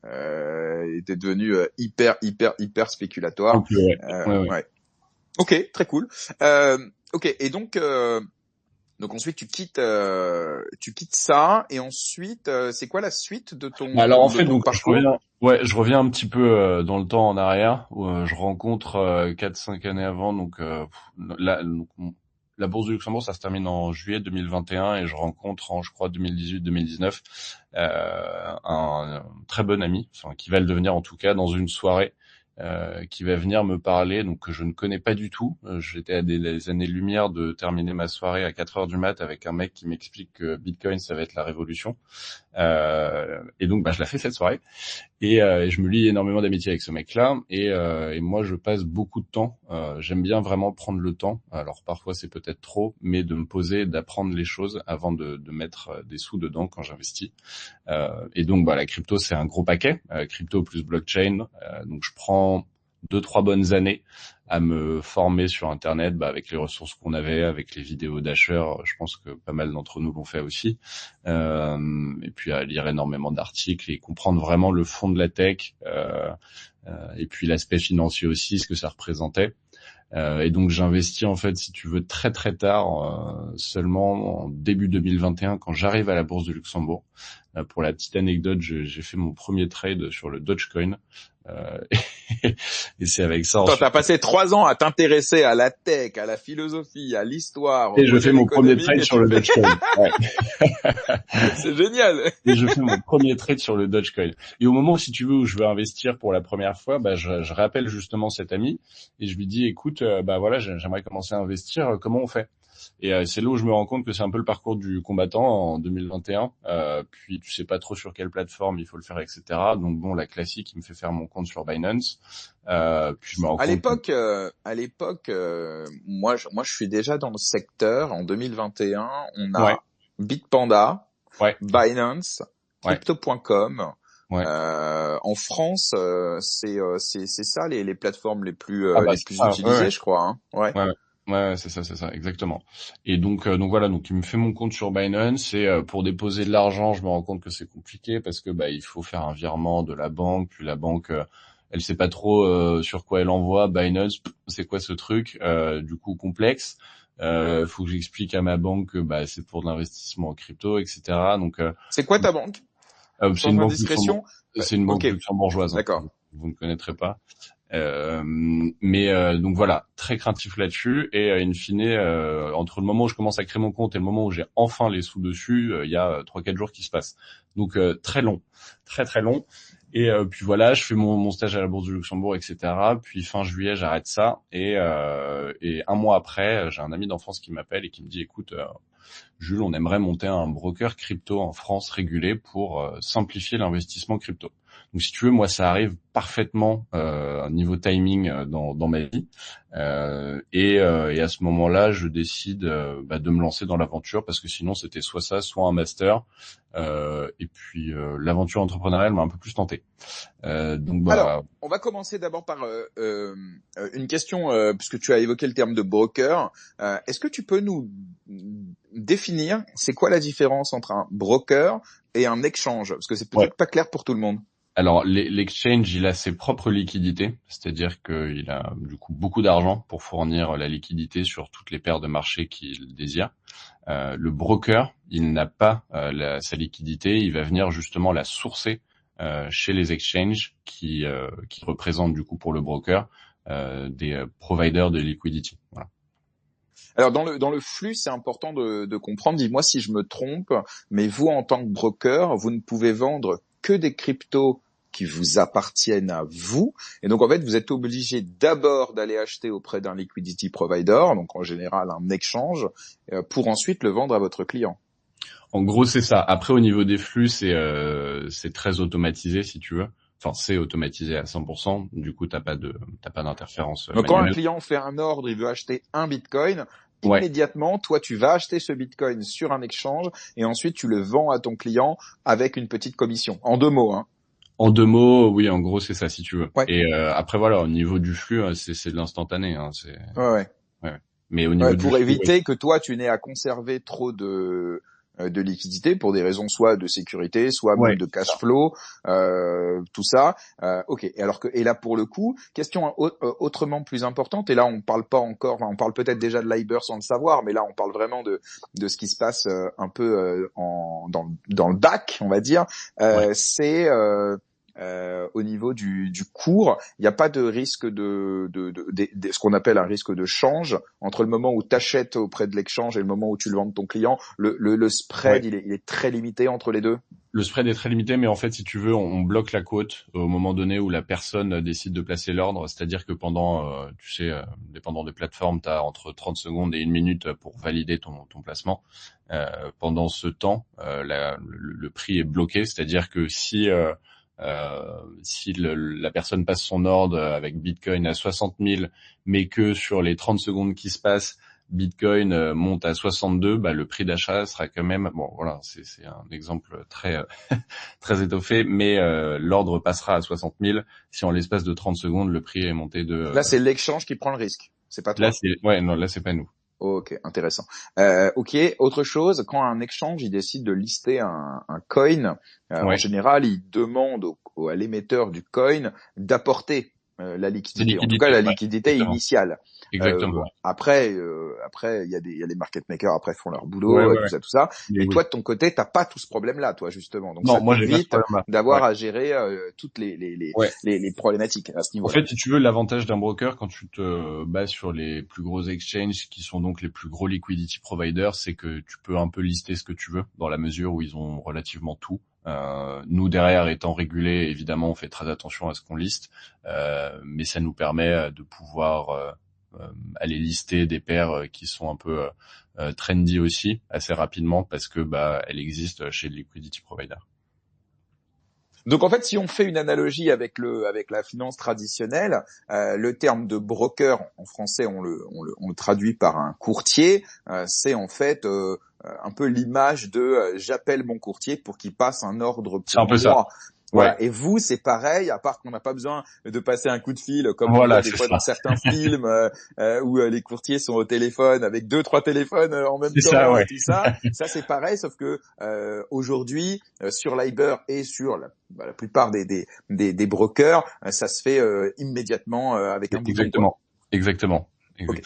était devenu hyper spéculatoire. Un peu, ouais. Ouais. Ouais. Ok, très cool. Ok, et donc ensuite tu quittes ça, et ensuite c'est quoi la suite de Alors en de fait, ton donc parcours? je reviens un petit peu dans le temps en arrière, où je rencontre 4-5 années avant, donc la bourse du Luxembourg, ça se termine en juillet 2021, et je rencontre en, je crois, 2018-2019 un très bon ami, enfin qui va le devenir en tout cas, dans une soirée, qui va venir me parler, donc que je ne connais pas du tout. J'étais à des années-lumière de terminer ma soirée à 4 heures du mat avec un mec qui m'explique que Bitcoin, ça va être la révolution. Et donc, bah, je la fais cette soirée. Et je me lie énormément d'amitié avec ce mec-là, et moi je passe beaucoup de temps. J'aime bien vraiment prendre le temps. Alors parfois c'est peut-être trop, mais de me poser, d'apprendre les choses avant de mettre des sous dedans quand j'investis. Et donc bah la crypto, c'est un gros paquet, crypto plus blockchain. Donc je prends 2-3 bonnes années à me former sur Internet, bah, avec les ressources qu'on avait, avec les vidéos d'acheteurs. Je pense que pas mal d'entre nous l'ont fait aussi. Et puis à lire énormément d'articles et comprendre vraiment le fond de la tech, et puis l'aspect financier aussi, ce que ça représentait. Et donc j'investis, en fait, si tu veux, très très tard, seulement en début 2021, quand j'arrive à la bourse de Luxembourg. Pour la petite anecdote, j'ai fait mon premier trade sur le Dogecoin. Et c'est avec ça Toi, ensuite. t'as passé 3 ans à t'intéresser à la tech, à la philosophie, à l'histoire. Et je fais mon premier trade sur le Dogecoin. Ouais. C'est génial. Et je fais mon premier trade sur le Dogecoin. Et au moment, si tu veux, où je veux investir pour la première fois, bah, je rappelle justement cet ami et je lui dis, écoute, bah voilà, j'aimerais commencer à investir. Comment on fait? Et c'est là où je me rends compte que c'est un peu le parcours du combattant en 2021. Puis tu sais pas trop sur quelle plateforme il faut le faire, etc. Donc bon, la classique, il me fait faire mon compte sur Binance. Puis je me rends compte. À l'époque, moi, je suis déjà dans le secteur. En 2021, on a Ouais. Bitpanda, Ouais. Binance, Ouais. Crypto.com. Ouais. En France, c'est ça les plateformes les plus Ah bah, les plus ça, utilisées, ouais. je crois. Hein. Ouais. Ouais, c'est ça, exactement. Et donc voilà, donc il me fait mon compte sur Binance, et pour déposer de l'argent, je me rends compte que c'est compliqué, parce que bah il faut faire un virement de la banque, puis la banque elle sait pas trop sur quoi elle envoie. Binance, c'est quoi ce truc? Du coup complexe. Faut que j'explique à ma banque que c'est pour de l'investissement en crypto, etc. Donc C'est quoi ta banque? c'est Sans une banque indiscrétion? c'est une banque Ok, luxembourgeoise. d'accord. Vous ne connaîtrez pas. Donc voilà, très craintif là-dessus. Et in fine, entre le moment où je commence à créer mon compte et le moment où j'ai enfin les sous dessus, il y a 3-4 jours qui se passent. Donc très long, très très long. Et puis voilà, je fais mon stage à la Bourse du Luxembourg, etc. Puis fin juillet, j'arrête ça. Et un mois après, j'ai un ami d'enfance qui m'appelle et qui me dit, écoute, Jules, on aimerait monter un broker crypto en France régulé pour simplifier l'investissement crypto. Donc si tu veux, moi ça arrive parfaitement niveau timing dans ma vie. Et à ce moment-là, je décide de me lancer dans l'aventure parce que sinon c'était soit ça, soit un master. Et puis l'aventure entrepreneuriale m'a un peu plus tenté. Alors, on va commencer d'abord par une question, puisque tu as évoqué le terme de broker. Est-ce que tu peux nous définir, c'est quoi la différence entre un broker et un exchange? Parce que c'est peut-être pas clair pour tout le monde. Alors, l'exchange, il a ses propres liquidités, c'est-à-dire qu'il a du coup beaucoup d'argent pour fournir la liquidité sur toutes les paires de marchés qu'il désire. Le broker, il n'a pas sa liquidité, il va venir justement la sourcer chez les exchanges qui représentent du coup pour le broker des providers de liquidity. Voilà. Alors dans le flux, c'est important de comprendre. Dis-moi si je me trompe, mais vous en tant que broker, vous ne pouvez vendre que des cryptos qui vous appartiennent à vous. Et donc en fait, vous êtes obligé d'abord d'aller acheter auprès d'un liquidity provider, donc en général un exchange, pour ensuite le vendre à votre client. En gros, c'est ça. Après, au niveau des flux, c'est très automatisé, si tu veux. Enfin, c'est automatisé à 100%. Du coup, t'as pas d'interférence Donc quand un manuelle. client fait un ordre, il veut acheter un Bitcoin, immédiatement, toi, tu vas acheter ce Bitcoin sur un exchange et ensuite tu le vends à ton client avec une petite commission. En 2 mots, hein. En 2 mots, oui, en gros, c'est ça, si tu veux. Ouais. Et après, voilà, au niveau du flux, c'est de l'instantané. Hein, Ouais. Mais au niveau du pour flux, éviter que toi, tu n'aies à conserver trop de liquidité pour des raisons soit de sécurité, soit même de cash flow, tout ça. Ok. Et là pour le coup, question autrement plus importante. Et là on parle pas encore, on parle peut-être déjà de l'Iber sans le savoir, mais là on parle vraiment de ce qui se passe un peu dans le back, on va dire. C'est au niveau du cours, il n'y a pas de risque de ce qu'on appelle un risque de change entre le moment où tu achètes auprès de l'exchange et le moment où tu le vends de ton client. Le spread, il est très limité entre les deux. Le spread est très limité, mais en fait, si tu veux, on bloque la quote au moment donné où la personne décide de placer l'ordre. C'est-à-dire que pendant, dépendant des plateformes, tu as entre 30 secondes et 1 minute pour valider ton placement. Pendant ce temps, le prix est bloqué. C'est-à-dire que si la personne passe son ordre avec Bitcoin à 60 000, mais que sur les 30 secondes qui se passent, Bitcoin monte à 62, le prix d'achat sera quand même, bon voilà, c'est un exemple très très étoffé, mais l'ordre passera à 60 000 si en l'espace de 30 secondes le prix est monté de. Là, c'est l'exchange qui prend le risque, c'est pas toi. Là c'est pas nous. Ok, intéressant. Ok, autre chose, quand un exchange il décide de lister un coin, en général, il demande à l'émetteur du coin d'apporter la liquidité. En tout cas, la liquidité initiale. Exactement. Après, il y a les market makers après font leur boulot, tout ça. Mais toi, de ton côté, t'as pas tout ce problème-là, toi, justement. Donc, ça t'évite d'avoir à gérer toutes les problématiques à ce niveau-là. En fait, si tu veux, l'avantage d'un broker quand tu te bases sur les plus gros exchanges, qui sont donc les plus gros liquidity providers, c'est que tu peux un peu lister ce que tu veux, dans la mesure où ils ont relativement tout. Nous derrière étant régulés, évidemment, on fait très attention à ce qu'on liste, mais ça nous permet de pouvoir aller lister des paires qui sont un peu trendy aussi assez rapidement parce que elles existent chez le liquidity provider. Donc en fait, si on fait une analogie avec la finance traditionnelle, le terme de broker en français, on le traduit par un courtier. C'est en fait un peu l'image de j'appelle mon courtier pour qu'il passe un ordre pour moi. Voilà. Ouais. Et vous, c'est pareil, à part qu'on n'a pas besoin de passer un coup de fil comme on Voilà, voit des c'est fois ça. dans certains films où les courtiers sont au téléphone avec 2-3 téléphones en même C'est ça, temps ouais. et tout ça. Ça, c'est pareil, sauf que aujourd'hui, sur Liber et sur la plupart des brokers, ça se fait immédiatement avec un bouton, quoi. Exactement. Ok.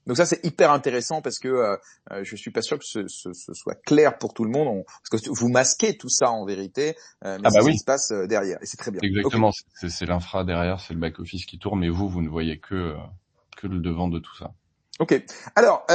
Donc ça, c'est hyper intéressant parce que je suis pas sûr que ce soit clair pour tout le monde, parce que vous masquez tout ça en vérité, mais Ah c'est bah ce oui. qui se passe derrière, et c'est très bien. Ok. Exactement. C'est l'infra derrière, c'est le back office qui tourne, mais vous ne voyez que le devant de tout ça. Ok. Alors,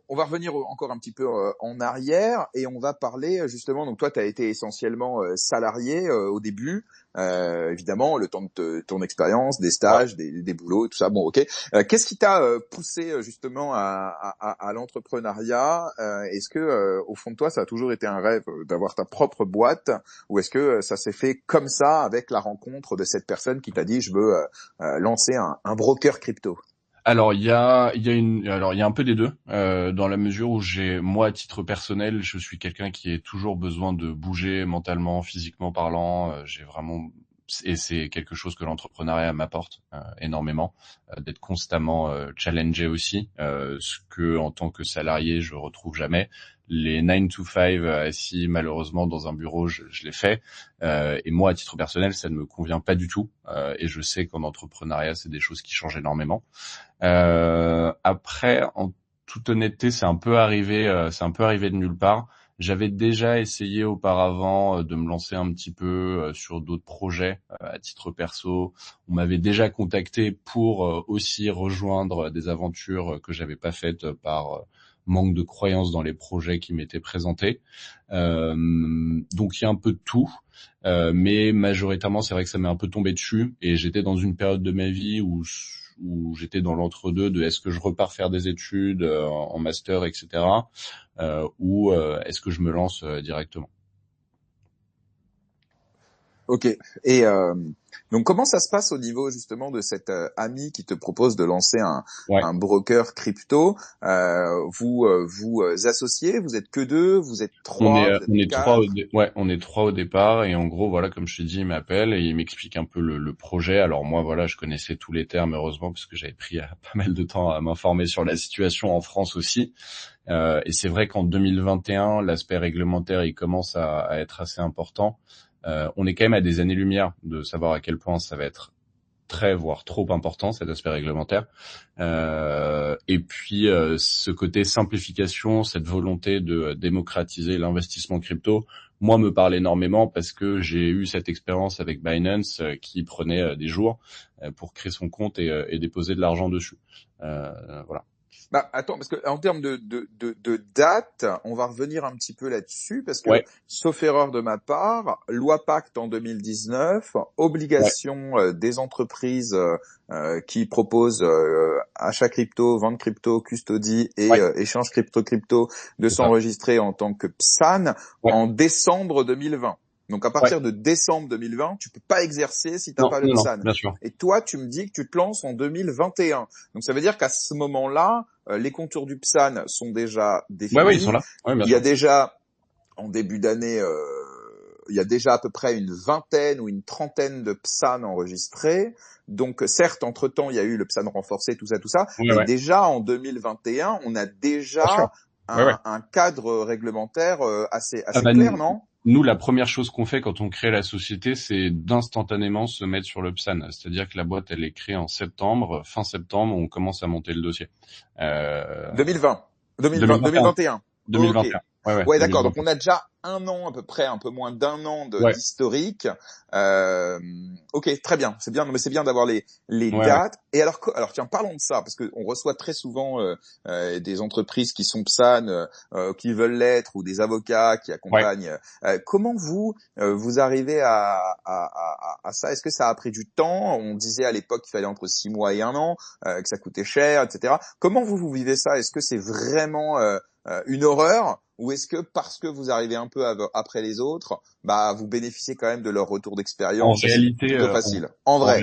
on va revenir encore un petit peu en arrière et on va parler justement. Donc toi, tu as été essentiellement salarié au début, évidemment, le temps de ton expérience, des Ouais. stages, des boulots, tout ça. Bon, ok. Qu'est-ce qui t'a poussé justement à l'entrepreneuriat? Est-ce que au fond de toi, ça a toujours été un rêve d'avoir ta propre boîte, ou est-ce que ça s'est fait comme ça avec la rencontre de cette personne qui t'a dit je veux lancer un broker crypto? Alors il y a un peu des deux, dans la mesure où moi à titre personnel, je suis quelqu'un qui a toujours besoin de bouger mentalement, physiquement parlant. J'ai vraiment, et c'est quelque chose que l'entrepreneuriat m'apporte énormément, d'être constamment challengé aussi, ce que en tant que salarié je retrouve jamais. Les 9 to 5 assis malheureusement dans un bureau, je l'ai fait, et moi à titre personnel ça ne me convient pas du tout, et je sais qu'en entrepreneuriat c'est des choses qui changent énormément. Après, en toute honnêteté, c'est un peu arrivé de nulle part. J'avais déjà essayé auparavant de me lancer un petit peu sur d'autres projets à titre perso. On m'avait déjà contacté pour aussi rejoindre des aventures que j'avais pas faites par manque de croyance dans les projets qui m'étaient présentés. Donc il y a un peu de tout. Mais majoritairement, c'est vrai que ça m'est un peu tombé dessus et j'étais dans une période de ma vie où j'étais dans l'entre-deux de est-ce que je repars faire des études en master, etc. Ou est-ce que je me lance directement. Ok. Et donc comment ça se passe au niveau justement de cet ami qui te propose de lancer Ouais. un broker crypto? Vous associez, vous êtes que deux, vous êtes trois, vous On êtes est trois quatre? on est trois au départ et en gros voilà, comme je t'ai dit, il m'appelle et il m'explique un peu le projet. Alors moi voilà, je connaissais tous les termes heureusement parce que j'avais pris pas mal de temps à m'informer sur la situation en France aussi. Et c'est vrai qu'en 2021, l'aspect réglementaire il commence à être assez important. On est quand même à des années-lumière de savoir à quel point ça va être très, voire trop important, cet aspect réglementaire. Et puis, ce côté simplification, cette volonté de démocratiser l'investissement crypto, moi, me parle énormément parce que j'ai eu cette expérience avec Binance qui prenait des jours pour créer son compte et déposer de l'argent dessus. Voilà. Bah attends, parce que en termes de date, on va revenir un petit peu là-dessus, parce que, Ouais, sauf erreur de ma part, loi Pacte en 2019, ouais, obligation des entreprises qui proposent achat crypto, vente crypto, custodie et ouais, échange crypto de c'est ça. s'enregistrer en tant que PSAN Ouais, en décembre 2020. Donc à ouais. partir de décembre 2020, tu peux pas exercer si t'as Non, pas le non, non, PSAN. bien sûr. Et toi, tu me dis que tu te lances en 2021. Donc ça veut dire qu'à ce moment-là, les contours du PSAN sont déjà Ouais, ouais, ils sont définis. là. Ouais, bien Il y a sûr. déjà, en début d'année, il y a déjà à peu près une vingtaine ou une trentaine de PSAN enregistrés. Donc certes, entre-temps, il y a eu le PSAN renforcé, tout ça. Ouais, Mais ouais, déjà en 2021, on a bien sûr. déjà Ouais, ouais. un cadre réglementaire assez Ah bah, clair, non? nous, la première chose qu'on fait quand on crée la société, c'est d'instantanément se mettre sur le PSAN. C'est-à-dire que la boîte, elle est créée en septembre. Fin septembre, on commence à monter le dossier. 2020, 2021. 2021. Ok. 2021. Ouais, ouais, Ouais, d'accord. Donc 2021. on a déjà un an à peu près, un peu moins d'un an Ouais, d'historique. Ok, très bien. C'est bien, mais c'est bien d'avoir les ouais, ouais. dates. Et alors tiens, parlons de ça parce que on reçoit très souvent des entreprises qui sont PSAN, qui veulent l'être, ou des avocats qui Ouais. accompagnent. Comment vous arrivez à ça? Est-ce que ça a pris du temps? On disait à l'époque qu'il fallait entre 6 mois et un an, que ça coûtait cher, etc. Comment vous vivez ça? Est-ce que c'est vraiment une horreur, ou est-ce que parce que vous arrivez un peu après les autres, bah vous bénéficiez quand même de leur retour En d'expérience et c'est réalité, plutôt facile? En En, vrai.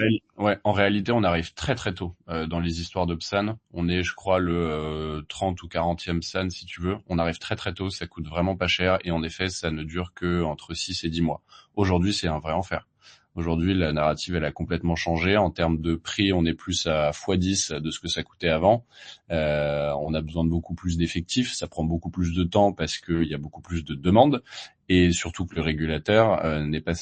en réalité, on arrive très très tôt dans les histoires de Psan. On est, je crois, le 30 ou 40e Psan, si tu veux. On arrive très très tôt, ça coûte vraiment pas cher et en effet, ça ne dure que entre 6 et 10 mois. Aujourd'hui, c'est un vrai enfer. Aujourd'hui, la narrative, elle a complètement changé. En termes de prix, on est plus à x10 de ce que ça coûtait avant. On a besoin de beaucoup plus d'effectifs. Ça prend beaucoup plus de temps parce qu'il y a beaucoup plus de demandes. Et surtout que le régulateur n'est pas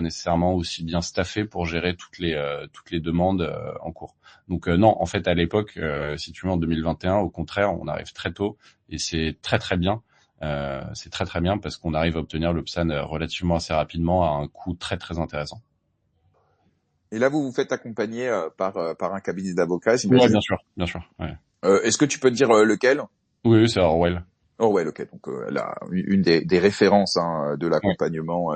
nécessairement aussi bien staffé pour gérer toutes les demandes en cours. Donc non, en fait, à l'époque, si tu veux, en 2021, au contraire, on arrive très tôt et c'est très très bien. C'est très très bien parce qu'on arrive à obtenir le PSAN relativement assez rapidement à un coût très très intéressant. Et là, vous vous faites accompagner par un cabinet d'avocats, Ouais, j'imagine. bien sûr. Ouais. Est-ce que tu peux te dire lequel? Oui, c'est Orwell. Orwell, ok. Donc une des références de Ouais. l'accompagnement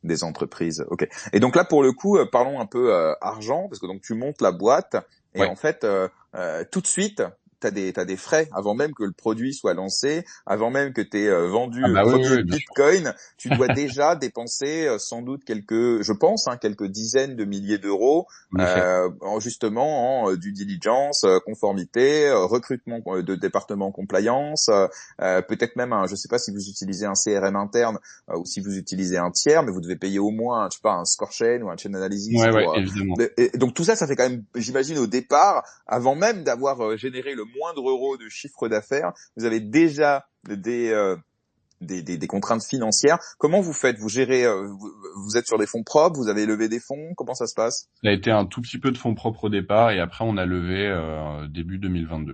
des entreprises. Ok. Et donc là, pour le coup, parlons un peu argent, parce que donc tu montes la boîte et Ouais. en fait, tout de suite, t'as des frais avant même que le produit soit lancé, avant même que t'aies vendu Ah le bah oui, premier bien sûr. Bitcoin. Tu dois déjà dépenser sans doute je pense, quelques dizaines de milliers d'euros, En effet. justement en due diligence, conformité, recrutement de département compliance, peut-être même je sais pas si vous utilisez un CRM interne ou si vous utilisez un tiers, mais vous devez payer au moins, je sais pas, un score chain ou un chain analysis Ouais, pour. évidemment. Et donc tout ça, ça fait quand même, j'imagine au départ, avant même d'avoir généré le moindre euro de chiffre d'affaires, vous avez déjà des contraintes financières. Comment vous faites? Vous gérez, vous êtes sur des fonds propres, vous avez levé des fonds, comment ça se passe? Ça a été un tout petit peu de fonds propres au départ et après on a levé début 2022.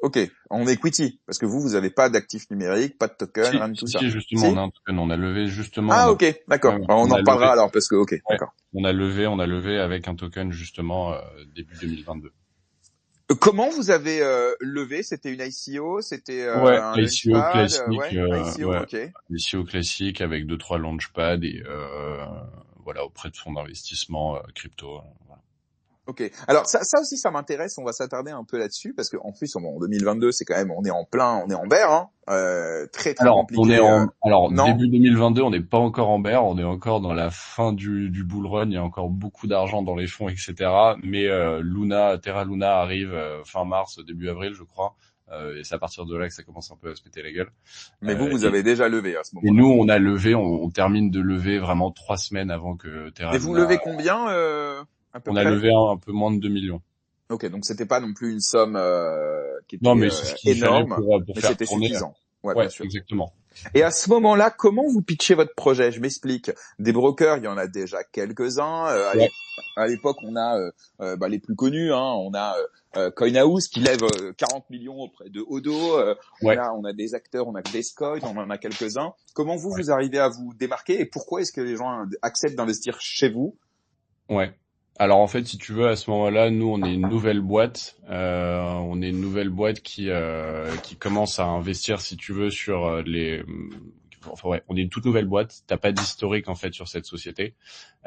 Ok, en equity, parce que vous avez pas d'actifs numériques, pas de token, rien de tout ça. Justement, Si? on a levé justement, Ah ok, d'accord. Alors, on on en a levé, reparlera alors parce que ok, ouais, d'accord. on a levé avec un token justement début 2022. Comment vous avez levé? C'était une ICO, c'était Ouais, un ICO launchpad, classique, ouais, ICO, ouais, ok. ICO classique avec 2-3 launchpads et voilà auprès de fonds d'investissement crypto. Voilà. Ok. Alors ça aussi ça m'intéresse. On va s'attarder un peu là-dessus parce que en plus en 2022 c'est quand même on est en bear, hein. Très très Alors, compliqué. Non. début 2022, on n'est pas encore en bear, on est encore dans la fin du bull run, il y a encore beaucoup d'argent dans les fonds, etc. Mais Terra Luna arrive fin mars, début avril, je crois. Et c'est à partir de là que ça commence un peu à se péter la gueule. Mais vous Et, avez déjà levé à ce et moment-là. nous, on a levé, on termine de lever vraiment 3 semaines avant que Terra Et vous Luna. levez combien à peu On a près? levé un peu moins de 2 millions. Ok, donc c'était pas non plus une somme qui Non, était mais c'est ce qu'il fallait énorme, pour mais faire c'était tourner. suffisant. Ouais, bien Ouais, sûr. exactement. Et à ce moment-là, comment vous pitchez votre projet? Je m'explique. Des brokers, il y en a déjà quelques-uns. Ouais, À l'époque, on a les plus connus. Hein, on a CoinHouse qui lève 40 millions auprès de Odo. ouais. On a des acteurs, on a Descoin, on en a quelques-uns. Comment Ouais. vous arrivez à vous démarquer et pourquoi est-ce que les gens acceptent d'investir chez vous? Ouais. Alors en fait, si tu veux, à ce moment-là, nous, on est une nouvelle boîte. On est une nouvelle boîte qui commence à investir, si tu veux, sur Enfin ouais, on est une toute nouvelle boîte. T'as pas d'historique en fait sur cette société,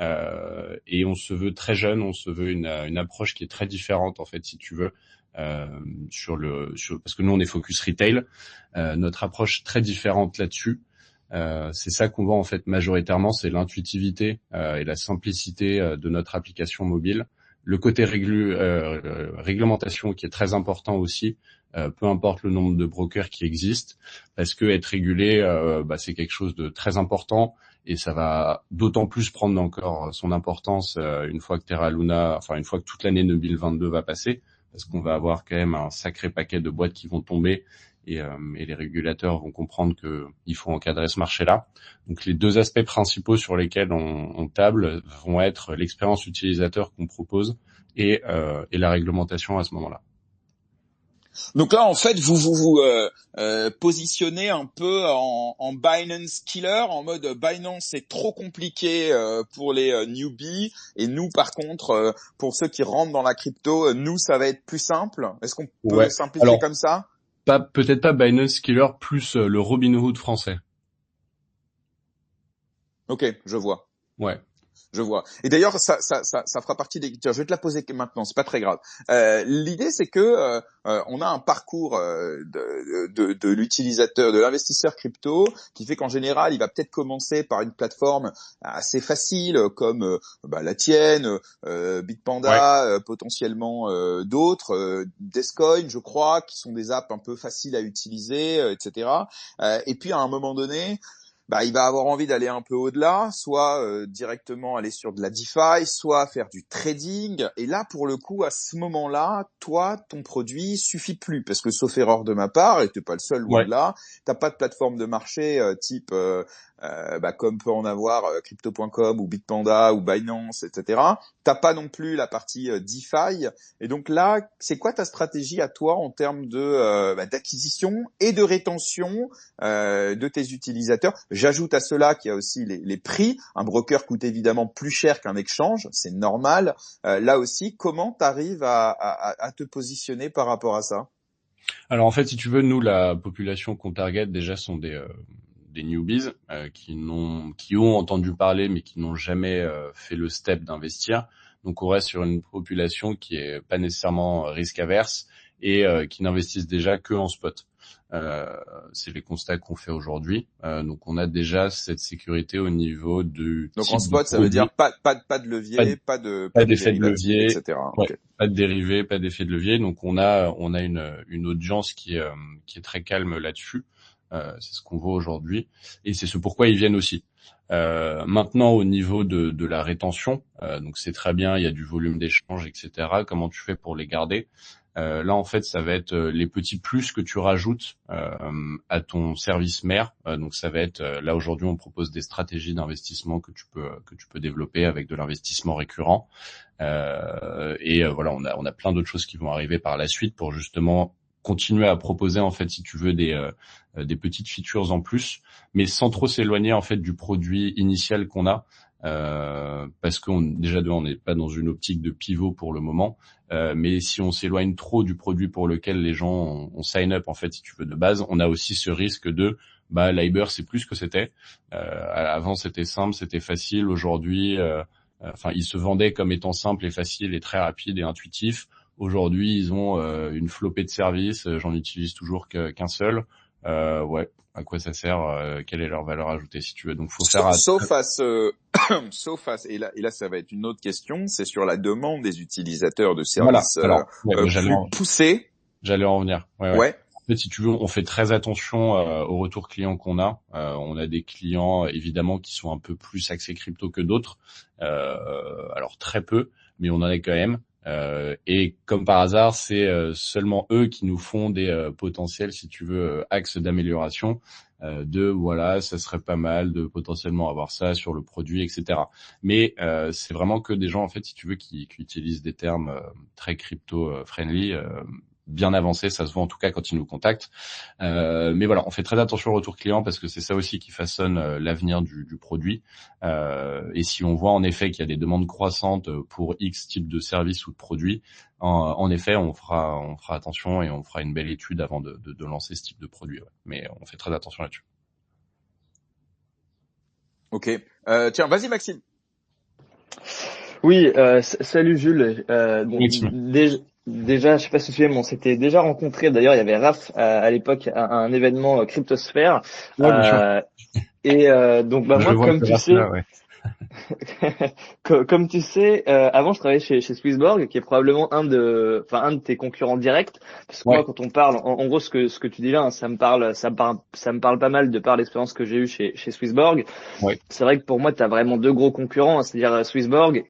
et on se veut très jeune. On se veut une approche qui est très différente en fait, si tu veux, parce que nous, on est focus retail. Notre approche très différente là-dessus. C'est ça qu'on voit en fait majoritairement, c'est l'intuitivité et la simplicité de notre application mobile. Le côté réglementation qui est très important aussi, peu importe le nombre de brokers qui existent, parce que être régulé, c'est quelque chose de très important et ça va d'autant plus prendre encore son importance une fois que Terra Luna, enfin une fois que toute l'année 2022 va passer, parce qu'on va avoir quand même un sacré paquet de boîtes qui vont tomber et les régulateurs vont comprendre qu'il faut encadrer ce marché-là. Donc les deux aspects principaux sur lesquels on table vont être l'expérience utilisateur qu'on propose et la réglementation à ce moment-là. Donc là, en fait, vous positionnez un peu en Binance killer, en mode Binance c'est trop compliqué pour les newbies, et nous, par contre, pour ceux qui rentrent dans la crypto, nous, ça va être plus simple. Est-ce qu'on peut Ouais. simplifier Alors, comme ça? peut-être pas Binance Killer plus le Robinhood français. Ok, je vois. Ouais. Je vois. Et d'ailleurs, ça fera partie des. Tiens, je vais te la poser maintenant. C'est pas très grave. L'idée, c'est que on a un parcours de l'utilisateur, de l'investisseur crypto, qui fait qu'en général, il va peut-être commencer par une plateforme assez facile, comme la tienne, Bitpanda, potentiellement d'autres, Descoin, je crois, qui sont des apps un peu faciles à utiliser, etc. Et puis à un moment donné, il va avoir envie d'aller un peu au-delà, soit directement aller sur de la DeFi, soit faire du trading. Et là, pour le coup, à ce moment-là, toi, ton produit suffit plus, parce que sauf erreur de ma part, et t'es pas le seul loin de là, t'as pas de plateforme de marché type comme peut en avoir Crypto.com ou Bitpanda ou Binance, etc. T'as pas non plus la partie DeFi. Et donc là, c'est quoi ta stratégie à toi en termes de d'acquisition et de rétention de tes utilisateurs? J'ajoute à cela qu'il y a aussi les prix. Un broker coûte évidemment plus cher qu'un exchange, c'est normal. Là aussi, comment t'arrives à te positionner par rapport à ça? Alors en fait, si tu veux, nous, la population qu'on target déjà sont des newbies qui ont entendu parler mais qui n'ont jamais fait le step d'investir. Donc on reste sur une population qui est pas nécessairement risque averse et qui n'investissent déjà que en spot. C'est les constats qu'on fait aujourd'hui. Donc on a déjà cette sécurité au niveau du donc type en spot, ça veut dire pas de levier, pas d'effet de levier, etc. Ouais, pas de dérivés, pas d'effet de levier. Donc on a une audience qui est très calme là-dessus. C'est ce qu'on voit aujourd'hui et c'est ce pourquoi ils viennent aussi. Maintenant, au niveau de la rétention, donc c'est très bien, il y a du volume d'échange, etc. Comment tu fais pour les garder? Là, en fait, ça va être les petits plus que tu rajoutes à ton service mère. Donc, ça va être là aujourd'hui, on propose des stratégies d'investissement que tu peux développer avec de l'investissement récurrent. Voilà, on a plein d'autres choses qui vont arriver par la suite pour justement continuer à proposer en fait, si tu veux, des petites features en plus, mais sans trop s'éloigner en fait du produit initial qu'on a. Parce qu'on n'est pas dans une optique de pivot pour le moment, mais si on s'éloigne trop du produit pour lequel les gens ont sign up en fait, si tu veux, de base, on a aussi ce risque de l'Iber c'est plus ce que c'était. Avant c'était simple, c'était facile. Aujourd'hui, ils se vendaient comme étant simple et facile et très rapide et intuitif. Aujourd'hui, ils ont une flopée de services. J'en utilise toujours qu'un seul. À quoi ça sert? Quelle est leur valeur ajoutée, si tu veux? Donc, faut faire sauf et là, ça va être une autre question. C'est sur la demande des utilisateurs de services plus poussés. J'allais en venir. Ouais. En fait, si tu veux, on fait très attention aux retours clients qu'on a. On a des clients évidemment qui sont un peu plus axés crypto que d'autres. Alors très peu, mais on en a quand même. Et comme par hasard, c'est seulement eux qui nous font des potentiels, si tu veux, axes d'amélioration. Ça serait pas mal de potentiellement avoir ça sur le produit, etc. Mais c'est vraiment que des gens, en fait, si tu veux, qui utilisent des termes très crypto friendly, bien avancés, ça se voit en tout cas quand ils nous contactent. Mais voilà, on fait très attention au retour client parce que c'est ça aussi qui façonne l'avenir du produit. Et si on voit en effet qu'il y a des demandes croissantes pour X type de service ou de produit, en effet, on fera attention et on fera une belle étude avant de lancer ce type de produit. Ouais. Mais on fait très attention là-dessus. Ok. Tiens, vas-y Maxime. Oui, salut Jules. Déjà, je sais pas si tu sais, mais on s'était déjà rencontrés. D'ailleurs, il y avait Raph à l'époque à un événement Cryptosphère. Donc, moi, comme tu sais, comme tu sais, avant je travaillais chez Swissborg, qui est probablement un de tes concurrents directs. Parce que moi, quand on parle, en gros, ce que tu dis là, hein, ça me parle pas mal de par l'expérience que j'ai eue chez Swissborg. Ouais. C'est vrai que pour moi, tu as vraiment deux gros concurrents, c'est-à-dire Swissborg